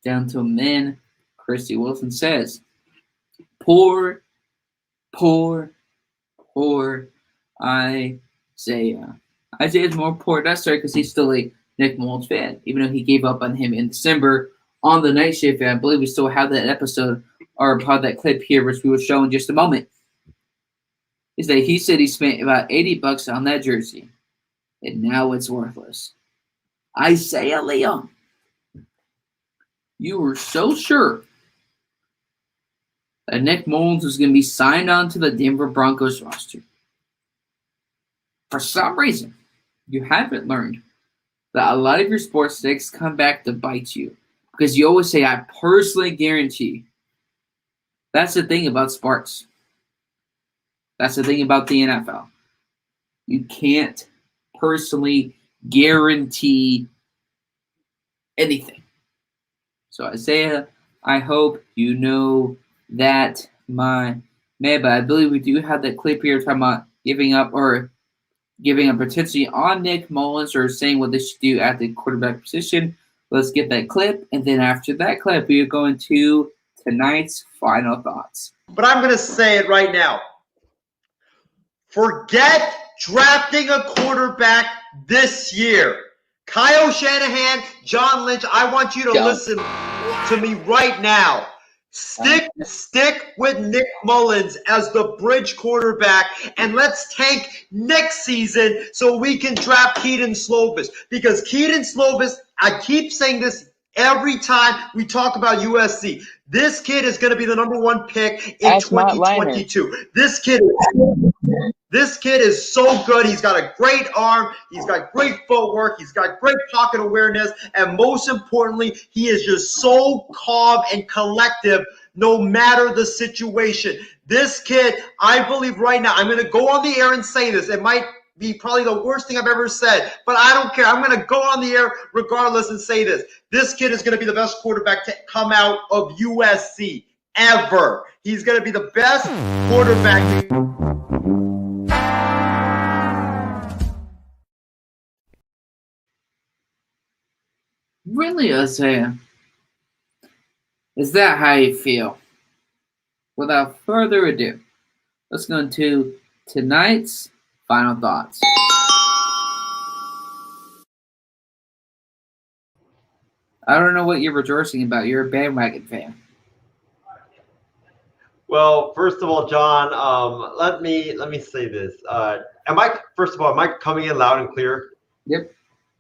gentlemen, Christy Wilson says, poor Isaiah. Isaiah's more poor necessary because he's still a Nick Mullins fan, even though he gave up on him in December on the night shift. And I believe we still have that episode or part of that clip here, which we will show in just a moment. Is that he said he spent about $80 on that jersey, and now it's worthless. Isaiah Leon, you were so sure that Nick Mullins was going to be signed on to the Denver Broncos roster. For some reason, you haven't learned that a lot of your sports takes come back to bite you. Because you always say, I personally guarantee. That's the thing about sports. That's the thing about the NFL. You can't personally guarantee anything. So Isaiah, I hope you know that, my man. But I believe we do have that clip here talking about giving up potentially on Nick Mullins or saying what they should do at the quarterback position. Let's get that clip, and then after that clip, we are going to tonight's final thoughts. But I'm going to say it right now. Forget drafting a quarterback this year. Kyle Shanahan, John Lynch, I want you to listen to me right now. Stick with Nick Mullins as the bridge quarterback, and let's tank next season so we can draft Keaton Slovis. Because Keaton Slovis, I keep saying this every time we talk about USC. This kid is going to be the number 1 pick in 2022. This kid is so good. He's got a great arm. He's got great footwork. He's got great pocket awareness. And most importantly, he is just so calm and collective no matter the situation. This kid, I believe right now, I'm going to go on the air and say this. It might be probably the worst thing I've ever said, but I don't care. I'm going to go on the air regardless and say this. This kid is going to be the best quarterback to come out of USC ever. He's going to be the best quarterback. Really, Isaiah? Is that how you feel? Without further ado, let's go into tonight's final thoughts. I don't know what you're rejoicing about. You're a bandwagon fan. Well, first of all, John, let me say this. Am I coming in loud and clear? Yep.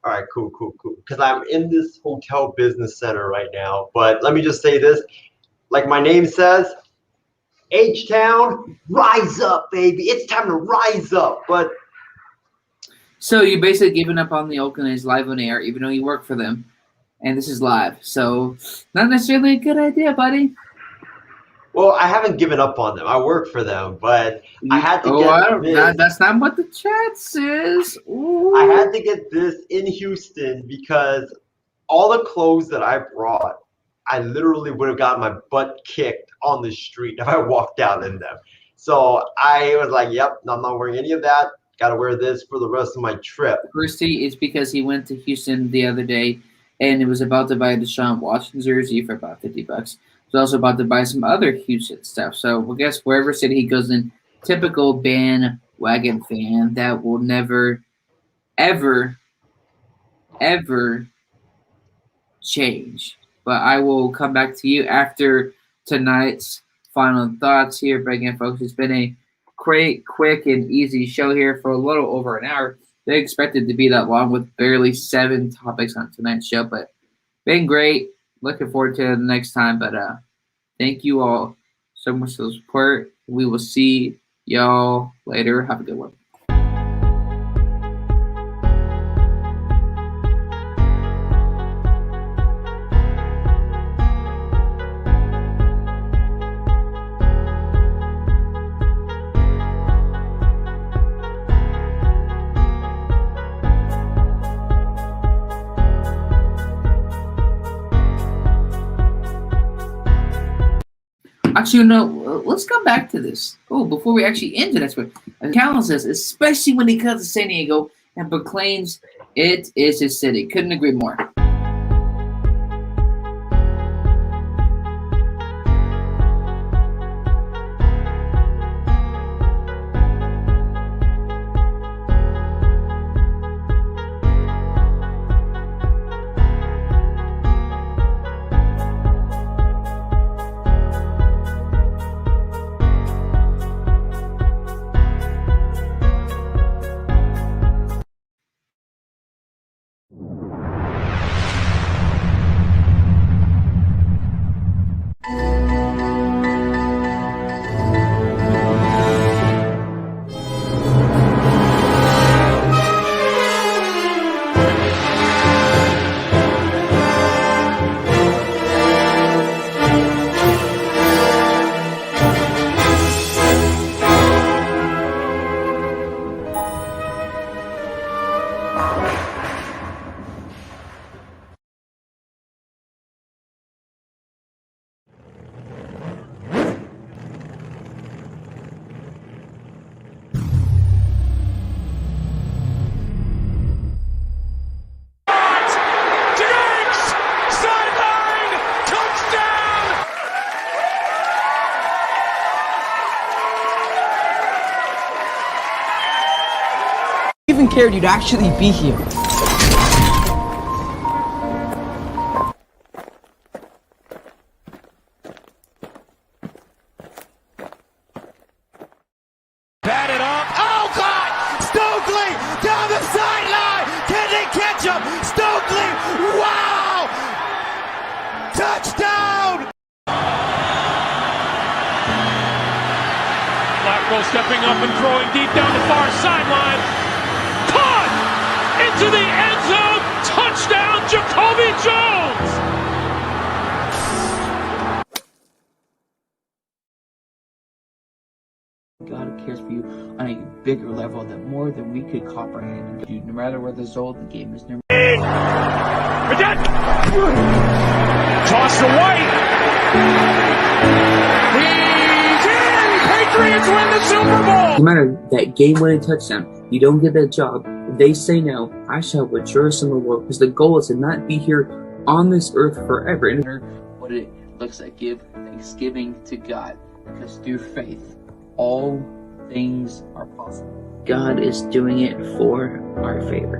All right, cool. Because I'm in this hotel business center right now. But let me just say this. Like my name says, H-Town, rise up, baby. It's time to rise up. But So you basically giving up on the Oakland is live on air, even though you work for them, and this is live. So not necessarily a good idea, buddy. well, I haven't given up on them. I work for them, but I had to That's not what the chat says. Ooh. I had to get this in Houston because all the clothes that I brought, I literally would have got my butt kicked on the street if I walked out in them. So I was like, yep, I'm not wearing any of that. Got to wear this for the rest of my trip. Christy, it's because he went to Houston the other day and he was about to buy a Deshaun Watson jersey for about $50. He's also about to buy some other Houston stuff. So I guess wherever city he goes in, typical bandwagon fan that will never, ever, ever change. But I will come back to you after tonight's final thoughts here. But again, folks, it's been a great, quick, and easy show here for a little over an hour. They expected to be that long with barely 7 topics on tonight's show, but been great. Looking forward to the next time. But thank you all so much for the support. We will see y'all later. Have a good one. Actually, no, let's come back to this. Oh, before we actually end tonight's one, Callan says, especially when he comes to San Diego and proclaims it is his city. Couldn't agree more. Even cared you'd actually be here. Batted up. Oh, God! Stokely down the sideline. Can they catch him? Stokely! Wow! Touchdown! Blackwell stepping up and throwing deep down the far sideline. Into the end zone, touchdown, Jacoby Jones! God cares for you on a bigger level that more than we could comprehend. Dude, no matter where the result of the game is, Toss to White. He's in! Patriots win the Super Bowl! no matter that game-winning touchdown, you don't get that job. If they say no, I shall rejoice in the Lord, because the goal is to not be here on this earth forever. And what it looks like, give thanksgiving to God, because through faith, all things are possible. God is doing it for our favor.